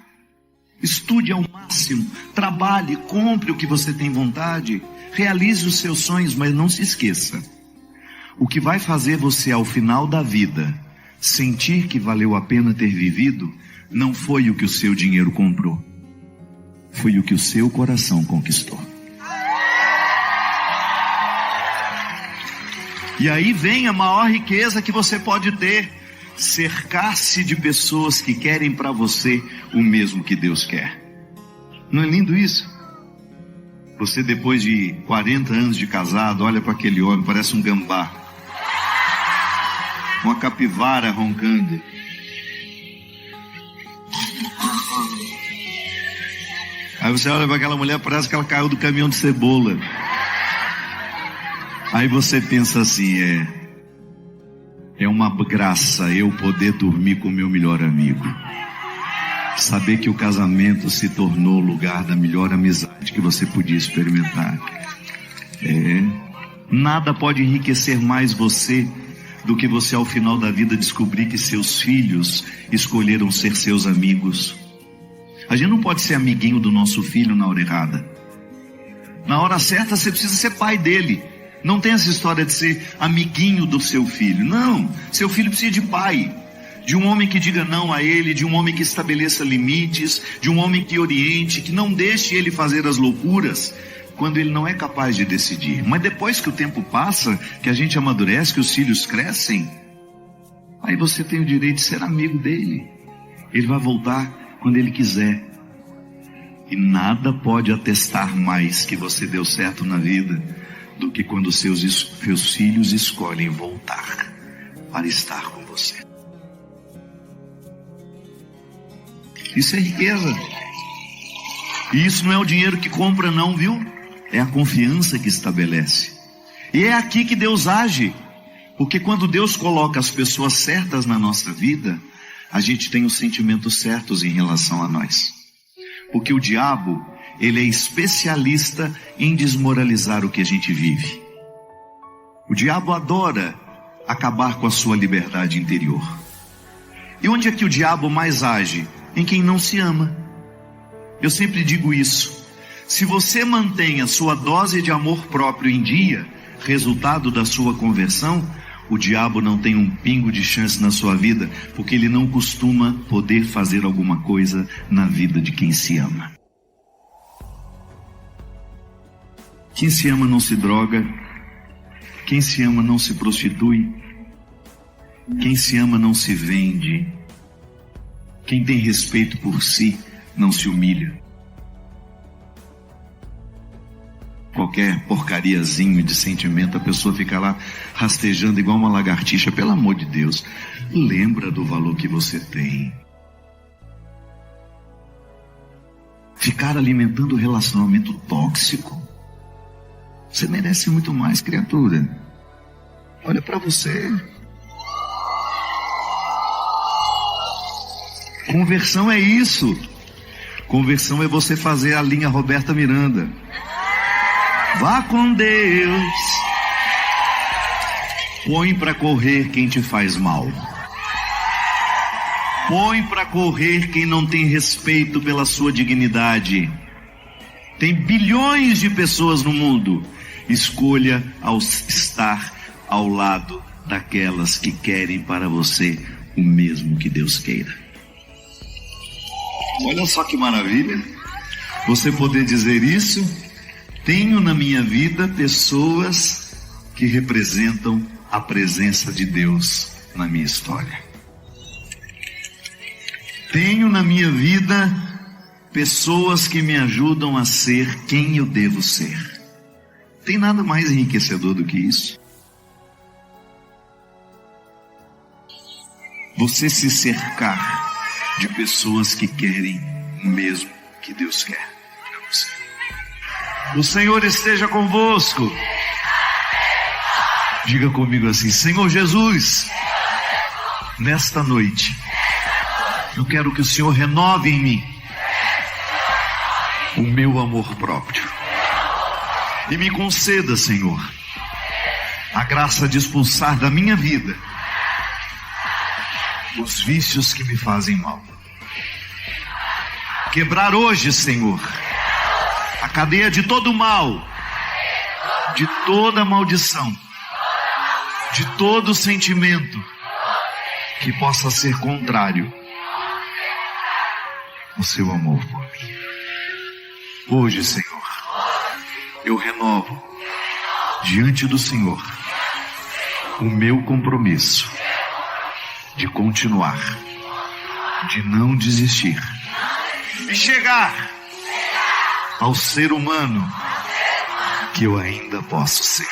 Speaker 5: Estude ao máximo, trabalhe, compre o que você tem vontade, realize os seus sonhos, mas não se esqueça. O que vai fazer você ao final da vida sentir que valeu a pena ter vivido, não foi o que o seu dinheiro comprou, foi o que o seu coração conquistou. E aí vem a maior riqueza que você pode ter: cercar-se de pessoas que querem para você o mesmo que Deus quer. Não é lindo isso? Você, depois de 40 anos de casado, olha para aquele homem, parece um gambá, uma capivara roncando. Aí você olha para aquela mulher, parece que ela caiu do caminhão de cebola. Aí você pensa assim: é uma graça eu poder dormir com o meu melhor amigo, saber que o casamento se tornou o lugar da melhor amizade que você podia experimentar. Nada pode enriquecer mais você do que você ao final da vida descobrir que seus filhos escolheram ser seus amigos. A gente não pode ser amiguinho do nosso filho na hora errada. Na hora certa você precisa ser pai dele. Não tem essa história de ser amiguinho do seu filho. Não, seu filho precisa de pai, de um homem que diga não a ele, de um homem que estabeleça limites, de um homem que oriente, que não deixe ele fazer as loucuras quando ele não é capaz de decidir. Mas depois que o tempo passa, que a gente amadurece, que os filhos crescem, aí você tem o direito de ser amigo dele. Ele vai voltar quando ele quiser. E nada pode atestar mais que você deu certo na vida do que quando seus filhos escolhem voltar para estar com você. Isso é riqueza. E isso não é o dinheiro que compra não, viu? É a confiança que estabelece. E é aqui que Deus age. Porque quando Deus coloca as pessoas certas na nossa vida, a gente tem os sentimentos certos em relação a nós. Porque o diabo, ele é especialista em desmoralizar o que a gente vive. O diabo adora acabar com a sua liberdade interior. E onde é que o diabo mais age? Em quem não se ama. Eu sempre digo isso. Se você mantém a sua dose de amor próprio em dia, resultado da sua conversão, o diabo não tem um pingo de chance na sua vida, porque ele não costuma poder fazer alguma coisa na vida de quem se ama. Quem se ama não se droga, quem se ama não se prostitui, quem se ama não se vende, quem tem respeito por si não se humilha. Qualquer porcariazinho de sentimento, a pessoa fica lá rastejando igual uma lagartixa. Pelo amor de Deus, lembra do valor que você tem. Ficar alimentando relacionamento tóxico, você merece muito mais, criatura. Olha para você. Conversão é isso. Conversão é você fazer a linha Roberta Miranda. Vá com Deus. Põe para correr quem te faz mal. Põe para correr quem não tem respeito pela sua dignidade. Tem bilhões de pessoas no mundo. Escolha estar ao lado daquelas que querem para você o mesmo que Deus queira. Olha só que maravilha você poder dizer isso. Tenho na minha vida pessoas que representam a presença de Deus na minha história. Tenho na minha vida pessoas que me ajudam a ser quem eu devo ser. Tem nada mais enriquecedor do que isso. Você se cercar de pessoas que querem o mesmo que Deus quer. O Senhor esteja convosco. Diga comigo assim: Senhor Jesus, nesta noite eu quero que o Senhor renove em mim o meu amor próprio e me conceda, Senhor, a graça de expulsar da minha vida os vícios que me fazem mal. Quebrar hoje, Senhor, a cadeia de todo mal, de toda maldição, de todo sentimento que possa ser contrário ao seu amor por mim. Hoje, Senhor, eu renovo diante do Senhor o meu compromisso de continuar, de não desistir e chegar ao ser humano que eu ainda posso ser.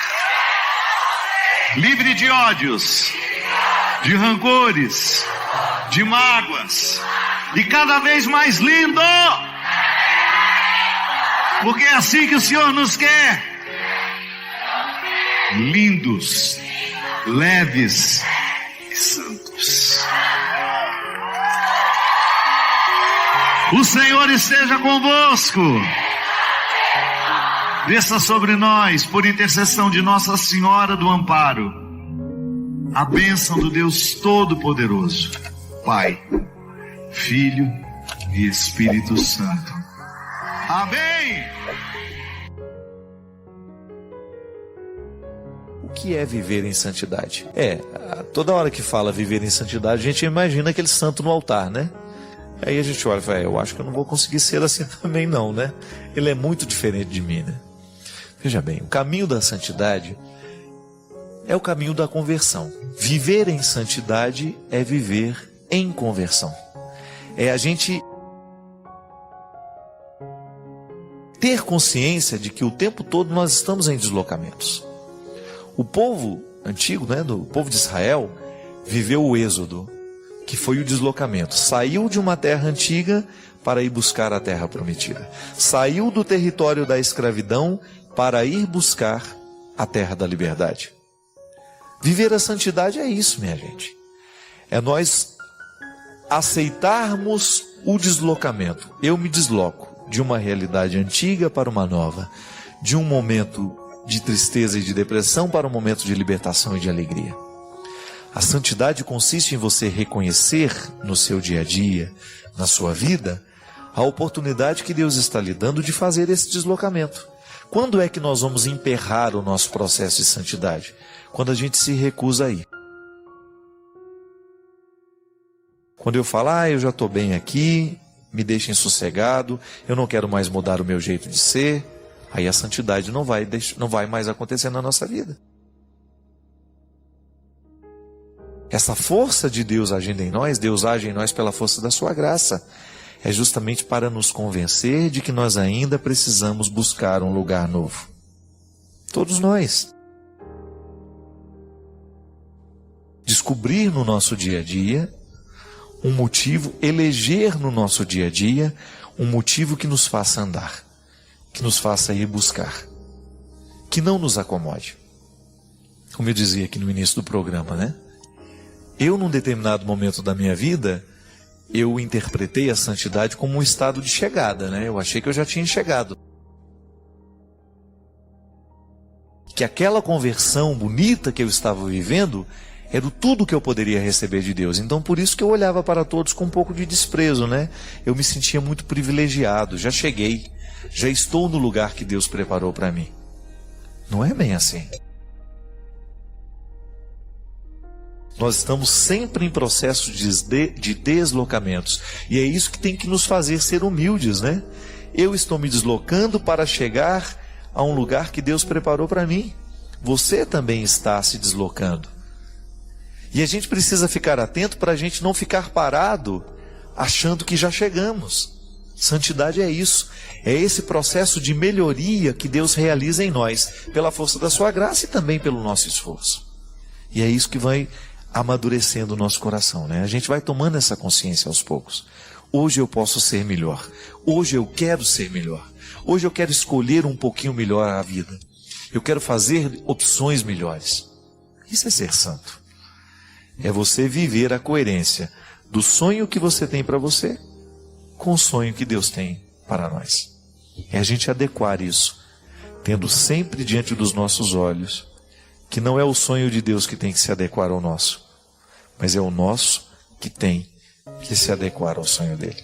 Speaker 5: Livre de ódios, de rancores, de mágoas, e cada vez mais lindo, porque é assim que o Senhor nos quer, lindos, leves e santos. O Senhor esteja convosco. Desça sobre nós, por intercessão de Nossa Senhora do Amparo, a bênção do Deus Todo-Poderoso, Pai, Filho e Espírito Santo. Amém!
Speaker 2: O que é viver em santidade? Toda hora que fala viver em santidade, a gente imagina aquele santo no altar, né? Aí a gente olha e fala, eu acho que eu não vou conseguir ser assim também não, né? Ele é muito diferente de mim, né? Veja bem, o caminho da santidade é o caminho da conversão. Viver em santidade é viver em conversão. É a gente ter consciência de que o tempo todo nós estamos em deslocamentos. O povo antigo, né, do povo de Israel, viveu o êxodo, que foi o deslocamento. Saiu de uma terra antiga para ir buscar a terra prometida. Saiu do território da escravidão para ir buscar a terra da liberdade. Viver a santidade é isso, minha gente. É nós aceitarmos o deslocamento. Eu me desloco de uma realidade antiga para uma nova, de um momento de tristeza e de depressão para um momento de libertação e de alegria. A santidade consiste em você reconhecer no seu dia a dia, na sua vida, a oportunidade que Deus está lhe dando de fazer esse deslocamento. Quando é que nós vamos emperrar o nosso processo de santidade? Quando a gente se recusa a ir. Quando eu falo, eu já estou bem aqui, me deixem sossegado, eu não quero mais mudar o meu jeito de ser, aí a santidade não vai mais acontecer na nossa vida. Essa força de Deus agindo em nós, Deus age em nós pela força da sua graça, é justamente para nos convencer de que nós ainda precisamos buscar um lugar novo. Todos nós. Descobrir no nosso dia a dia um motivo, eleger no nosso dia a dia um motivo que nos faça andar, que nos faça ir buscar, que não nos acomode. Como eu dizia aqui no início do programa, né? Eu, num determinado momento da minha vida, eu interpretei a santidade como um estado de chegada, né? Eu achei que eu já tinha chegado. Que aquela conversão bonita que eu estava vivendo era tudo que eu poderia receber de Deus. Então, por isso que eu olhava para todos com um pouco de desprezo, né? Eu me sentia muito privilegiado, já cheguei, já estou no lugar que Deus preparou para mim. Não é bem assim. Nós estamos sempre em processo de deslocamentos. E é isso que tem que nos fazer ser humildes, né? Eu estou me deslocando para chegar a um lugar que Deus preparou para mim. Você também está se deslocando. E a gente precisa ficar atento para a gente não ficar parado achando que já chegamos. Santidade é isso. É esse processo de melhoria que Deus realiza em nós, pela força da sua graça e também pelo nosso esforço. E é isso que vai amadurecendo o nosso coração, né? A gente vai tomando essa consciência aos poucos. Hoje eu posso ser melhor. Hoje eu quero ser melhor. Hoje eu quero escolher um pouquinho melhor a vida. Eu quero fazer opções melhores. Isso é ser santo. É você viver a coerência do sonho que você tem para você com o sonho que Deus tem para nós. É a gente adequar isso, tendo sempre diante dos nossos olhos que não é o sonho de Deus que tem que se adequar ao nosso, mas é o nosso que tem que se adequar ao sonho dele.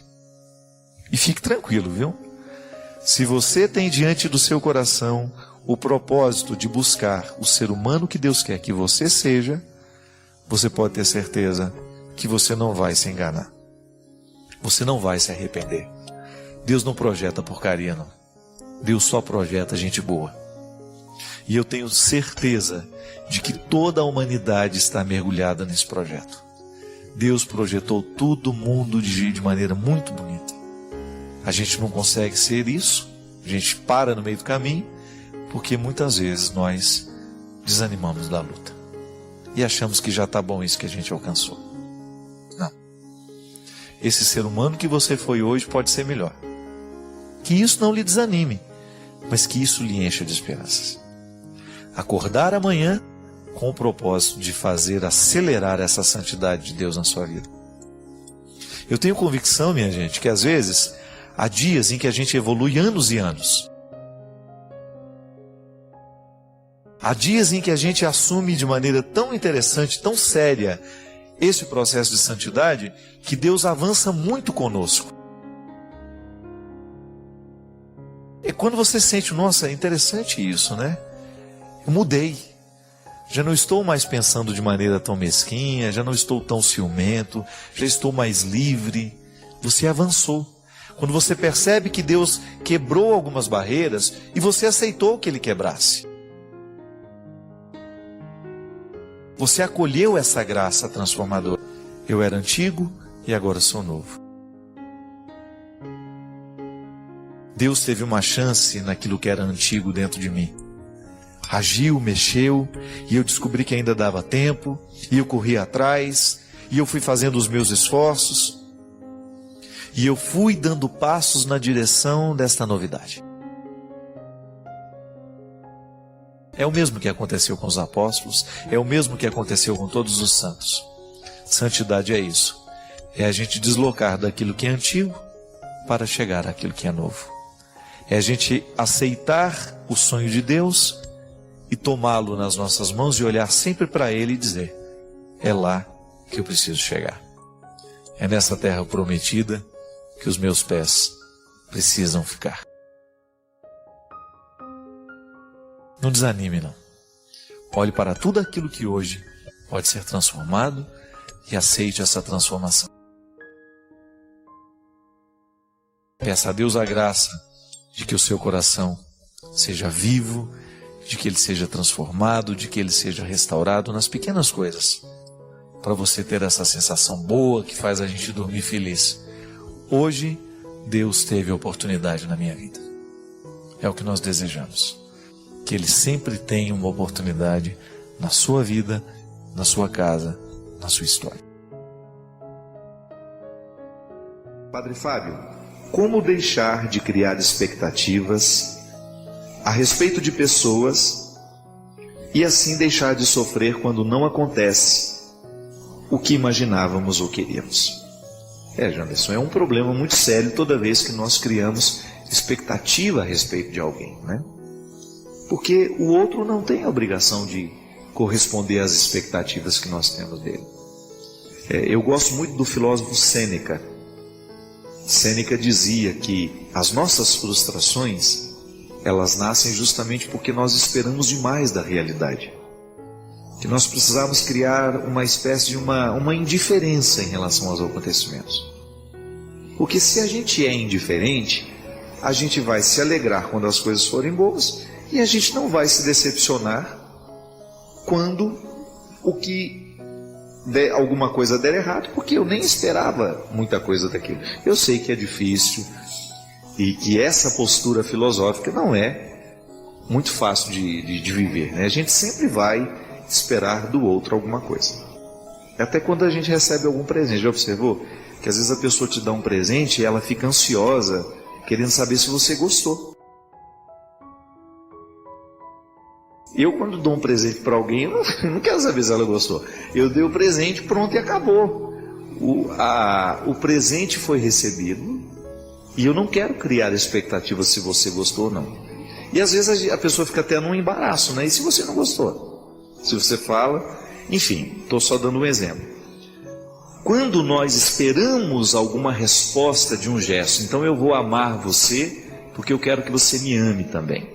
Speaker 2: E fique tranquilo, viu? Se você tem diante do seu coração o propósito de buscar o ser humano que Deus quer que você seja, você pode ter certeza que você não vai se enganar. Você não vai se arrepender. Deus não projeta porcaria, não. Deus só projeta gente boa. E eu tenho certeza de que toda a humanidade está mergulhada nesse projeto. Deus projetou todo mundo de maneira muito bonita. A gente não consegue ser isso, a gente para no meio do caminho, porque muitas vezes nós desanimamos da luta e achamos que já está bom isso que a gente alcançou. Não. Esse ser humano que você foi hoje pode ser melhor. Que isso não lhe desanime, mas que isso lhe encha de esperanças. Acordar amanhã com o propósito de fazer acelerar essa santidade de Deus na sua vida. Eu tenho convicção, minha gente, que às vezes há dias em que a gente evolui anos e anos. Há dias em que a gente assume de maneira tão interessante, tão séria, esse processo de santidade, que Deus avança muito conosco. E quando você sente, nossa, é interessante isso, né? Eu mudei. Já não estou mais pensando de maneira tão mesquinha, já não estou tão ciumento, já estou mais livre. Você avançou. Quando você percebe que Deus quebrou algumas barreiras e você aceitou que Ele quebrasse. Você acolheu essa graça transformadora. Eu era antigo e agora sou novo. Deus teve uma chance naquilo que era antigo dentro de mim. Agiu, mexeu, e eu descobri que ainda dava tempo, e eu corri atrás, e eu fui fazendo os meus esforços, e eu fui dando passos na direção desta novidade. É o mesmo que aconteceu com os apóstolos, é o mesmo que aconteceu com todos os santos. Santidade é isso, é a gente deslocar daquilo que é antigo para chegar àquilo que é novo. É a gente aceitar o sonho de Deus e tomá-lo nas nossas mãos e olhar sempre para Ele e dizer, é lá que eu preciso chegar. É nessa terra prometida que os meus pés precisam ficar. Não desanime, não. Olhe para tudo aquilo que hoje pode ser transformado e aceite essa transformação. Peça a Deus a graça de que o seu coração seja vivo, de que ele seja transformado, de que ele seja restaurado nas pequenas coisas, para você ter essa sensação boa que faz a gente dormir feliz. Hoje, Deus teve a oportunidade na minha vida. É o que nós desejamos. Que Ele sempre tenha uma oportunidade na sua vida, na sua casa, na sua história.
Speaker 6: Padre Fábio, como deixar de criar expectativas a respeito de pessoas e assim deixar de sofrer quando não acontece o que imaginávamos ou queríamos? Janderson, é um problema muito sério toda vez que nós criamos expectativa a respeito de alguém, né? Porque o outro não tem a obrigação de corresponder às expectativas que nós temos dele. Eu gosto muito do filósofo Sêneca. Sêneca dizia que as nossas frustrações, elas nascem justamente porque nós esperamos demais da realidade. Que nós precisamos criar uma espécie de uma indiferença em relação aos acontecimentos. Porque se a gente é indiferente, a gente vai se alegrar quando as coisas forem boas e a gente não vai se decepcionar quando alguma coisa der errado, porque eu nem esperava muita coisa daquilo. Eu sei que é difícil e que essa postura filosófica não é muito fácil de viver, né? A gente sempre vai esperar do outro alguma coisa. Até quando a gente recebe algum presente, já observou? Que às vezes a pessoa te dá um presente e ela fica ansiosa, querendo saber se você gostou. Eu, quando dou um presente para alguém, eu não quero saber se ela gostou. Eu dei o presente, pronto, e acabou. O presente foi recebido e eu não quero criar expectativa se você gostou ou não. E às vezes a pessoa fica até num embaraço, né? E se você não gostou? Se você fala... Enfim, estou só dando um exemplo.
Speaker 2: Quando nós esperamos alguma resposta de um gesto, então eu vou amar você porque eu quero que você me ame também.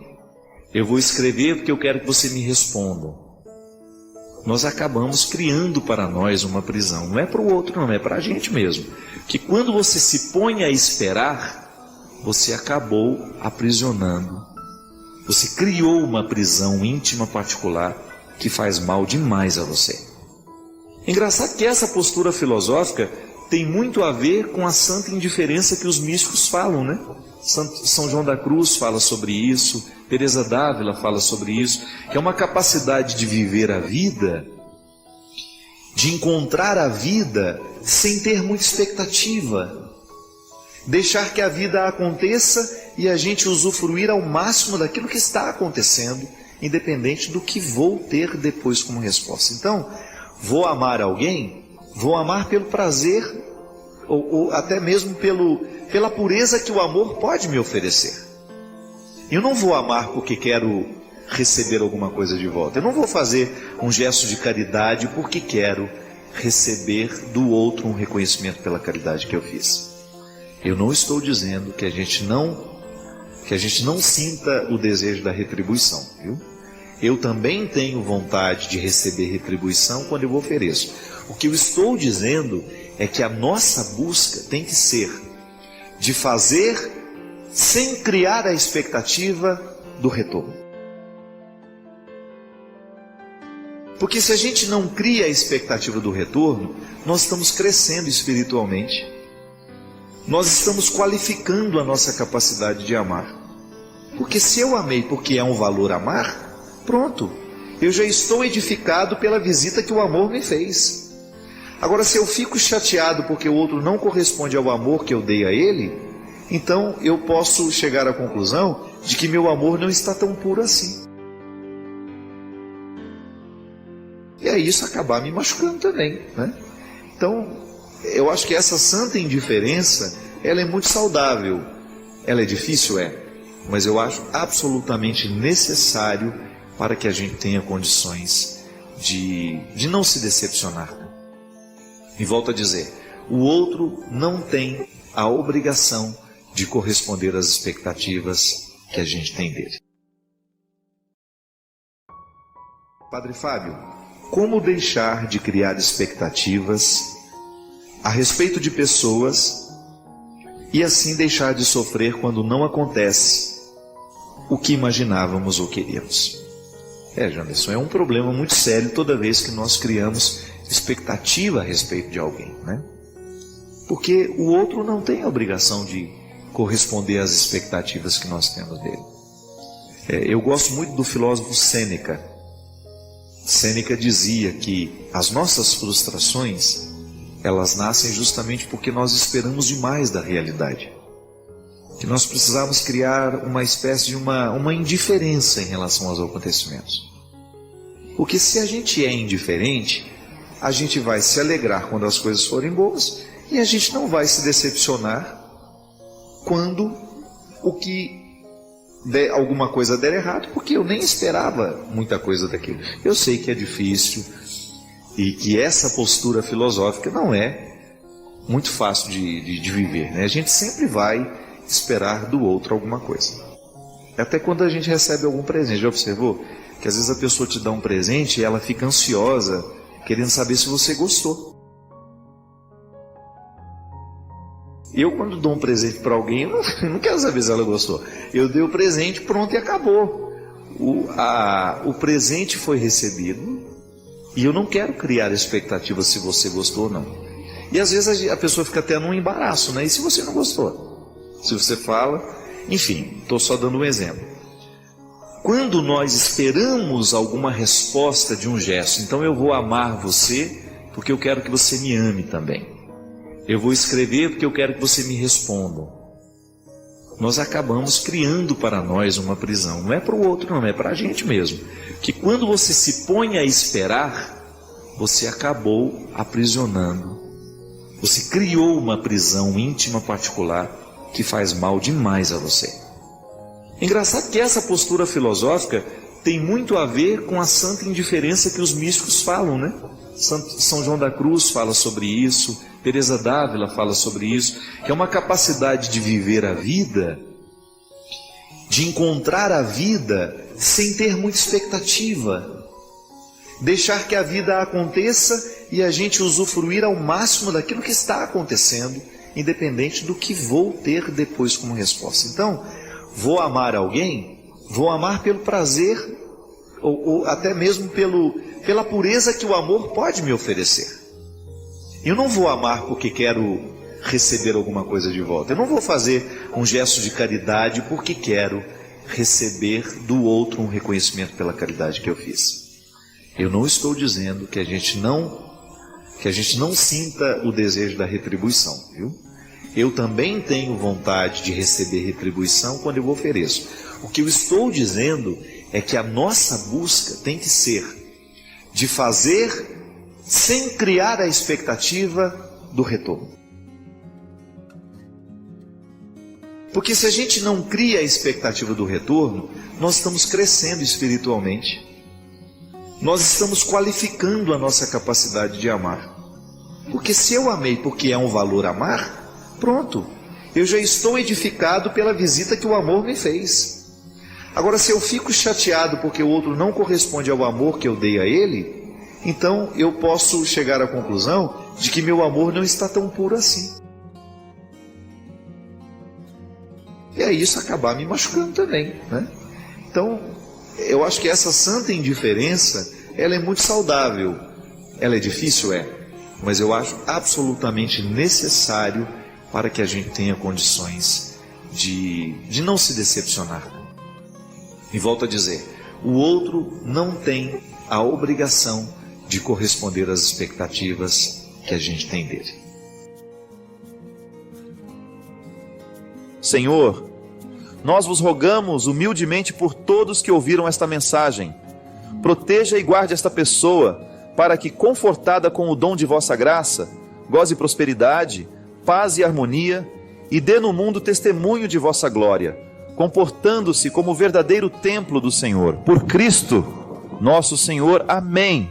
Speaker 2: Eu vou escrever porque eu quero que você me responda. Nós acabamos criando para nós uma prisão. Não é para o outro, não, é para a gente mesmo. Que quando você se põe a esperar, você acabou aprisionando. Você criou uma prisão íntima particular que faz mal demais a você. Engraçado que essa postura filosófica tem muito a ver com a santa indiferença que os místicos falam, né? São João da Cruz fala sobre isso, Teresa d'Ávila fala sobre isso, que é uma capacidade de viver a vida, de encontrar a vida sem ter muita expectativa, deixar que a vida aconteça e a gente usufruir ao máximo daquilo que está acontecendo, independente do que vou ter depois como resposta. Então, vou amar alguém, vou amar pelo prazer, ou até mesmo pela pureza que o amor pode me oferecer. Eu não vou amar porque quero receber alguma coisa de volta. Eu não vou fazer um gesto de caridade porque quero receber do outro um reconhecimento pela caridade que eu fiz. Eu não estou dizendo que a gente não sinta o desejo da retribuição, viu? Eu também tenho vontade de receber retribuição quando eu ofereço. O que eu estou dizendo é que a nossa busca tem que ser de fazer sem criar a expectativa do retorno. Porque se a gente não cria a expectativa do retorno, nós estamos crescendo espiritualmente. Nós estamos qualificando a nossa capacidade de amar. Porque se eu amei porque é um valor amar, pronto, eu já estou edificado pela visita que o amor me fez. Agora, se eu fico chateado porque o outro não corresponde ao amor que eu dei a ele, então eu posso chegar à conclusão de que meu amor não está tão puro assim. E aí isso acabar me machucando também, né? Então, eu acho que essa santa indiferença, ela é muito saudável. Ela é difícil? É. Mas eu acho absolutamente necessário para que a gente tenha condições de não se decepcionar. E volto a dizer, o outro não tem a obrigação de corresponder às expectativas que a gente tem dele.
Speaker 6: Padre Fábio, como deixar de criar expectativas a respeito de pessoas e assim deixar de sofrer quando não acontece o que imaginávamos ou queríamos? Janderson, é um problema muito sério toda vez que nós criamos expectativa a respeito de alguém, né? Porque o outro não tem a obrigação de corresponder às expectativas que nós temos dele. Eu gosto muito do filósofo Sêneca. Sêneca dizia que as nossas frustrações, elas nascem justamente porque nós esperamos demais da realidade. Que nós precisamos criar uma espécie de uma indiferença em relação aos acontecimentos. Porque se a gente é indiferente, a gente vai se alegrar quando as coisas forem boas e a gente não vai se decepcionar quando alguma coisa der errado, porque eu nem esperava muita coisa daquilo. Eu sei que é difícil e que essa postura filosófica não é muito fácil de viver, né? A gente sempre vai esperar do outro alguma coisa. Até quando a gente recebe algum presente, já observou? Que às vezes a pessoa te dá um presente e ela fica ansiosa, querendo saber se você gostou. Eu, quando dou um presente para alguém, eu não quero saber se ela gostou. Eu dei o presente, pronto, e acabou. O presente foi recebido e eu não quero criar expectativa se você gostou ou não. E às vezes a pessoa fica até num embaraço, né? E se você não gostou? Se você fala... Enfim, estou só dando um exemplo. Quando nós esperamos alguma resposta de um gesto, então eu vou amar você porque eu quero que você me ame também. Eu vou escrever porque eu quero que você me responda. Nós acabamos criando para nós uma prisão. Não é para o outro, não, é para a gente mesmo. Que quando você se põe a esperar, você acabou aprisionando. Você criou uma prisão íntima particular que faz mal demais a você. Engraçado que essa postura filosófica tem muito a ver com a santa indiferença que os místicos falam, né? São João da Cruz fala sobre isso, Teresa d'Ávila fala sobre isso, que é uma capacidade de viver a vida, de encontrar a vida sem ter muita expectativa, deixar que a vida aconteça e a gente usufruir ao máximo daquilo que está acontecendo, independente do que vou ter depois como resposta. Então, vou amar alguém, vou amar pelo prazer, ou até mesmo pela pureza que o amor pode me oferecer. Eu não vou amar porque quero receber alguma coisa de volta. Eu não vou fazer um gesto de caridade porque quero receber do outro um reconhecimento pela caridade que eu fiz. Eu não estou dizendo que a gente não sinta o desejo da retribuição, viu? Eu também tenho vontade de receber retribuição quando eu ofereço. O que eu estou dizendo é que a nossa busca tem que ser de fazer sem criar a expectativa do retorno. Porque se a gente não cria a expectativa do retorno, nós estamos crescendo espiritualmente. Nós estamos qualificando a nossa capacidade de amar. Porque se eu amei porque é um valor amar, pronto, eu já estou edificado pela visita que o amor me fez. Agora, se eu fico chateado porque o outro não corresponde ao amor que eu dei a ele, então eu posso chegar à conclusão de que meu amor não está tão puro assim. E aí isso acabar me machucando também, né? Então, eu acho que essa santa indiferença, ela é muito saudável. Ela é difícil? É. Mas eu acho absolutamente necessário para que a gente tenha condições de não se decepcionar. E volto a dizer, o outro não tem a obrigação de corresponder às expectativas que a gente tem dele.
Speaker 7: Senhor, nós vos rogamos humildemente por todos que ouviram esta mensagem. Proteja e guarde esta pessoa, para que, confortada com o dom de vossa graça, goze prosperidade, paz e harmonia, e dê no mundo testemunho de vossa glória, comportando-se como verdadeiro templo do Senhor. Por Cristo, nosso Senhor. Amém.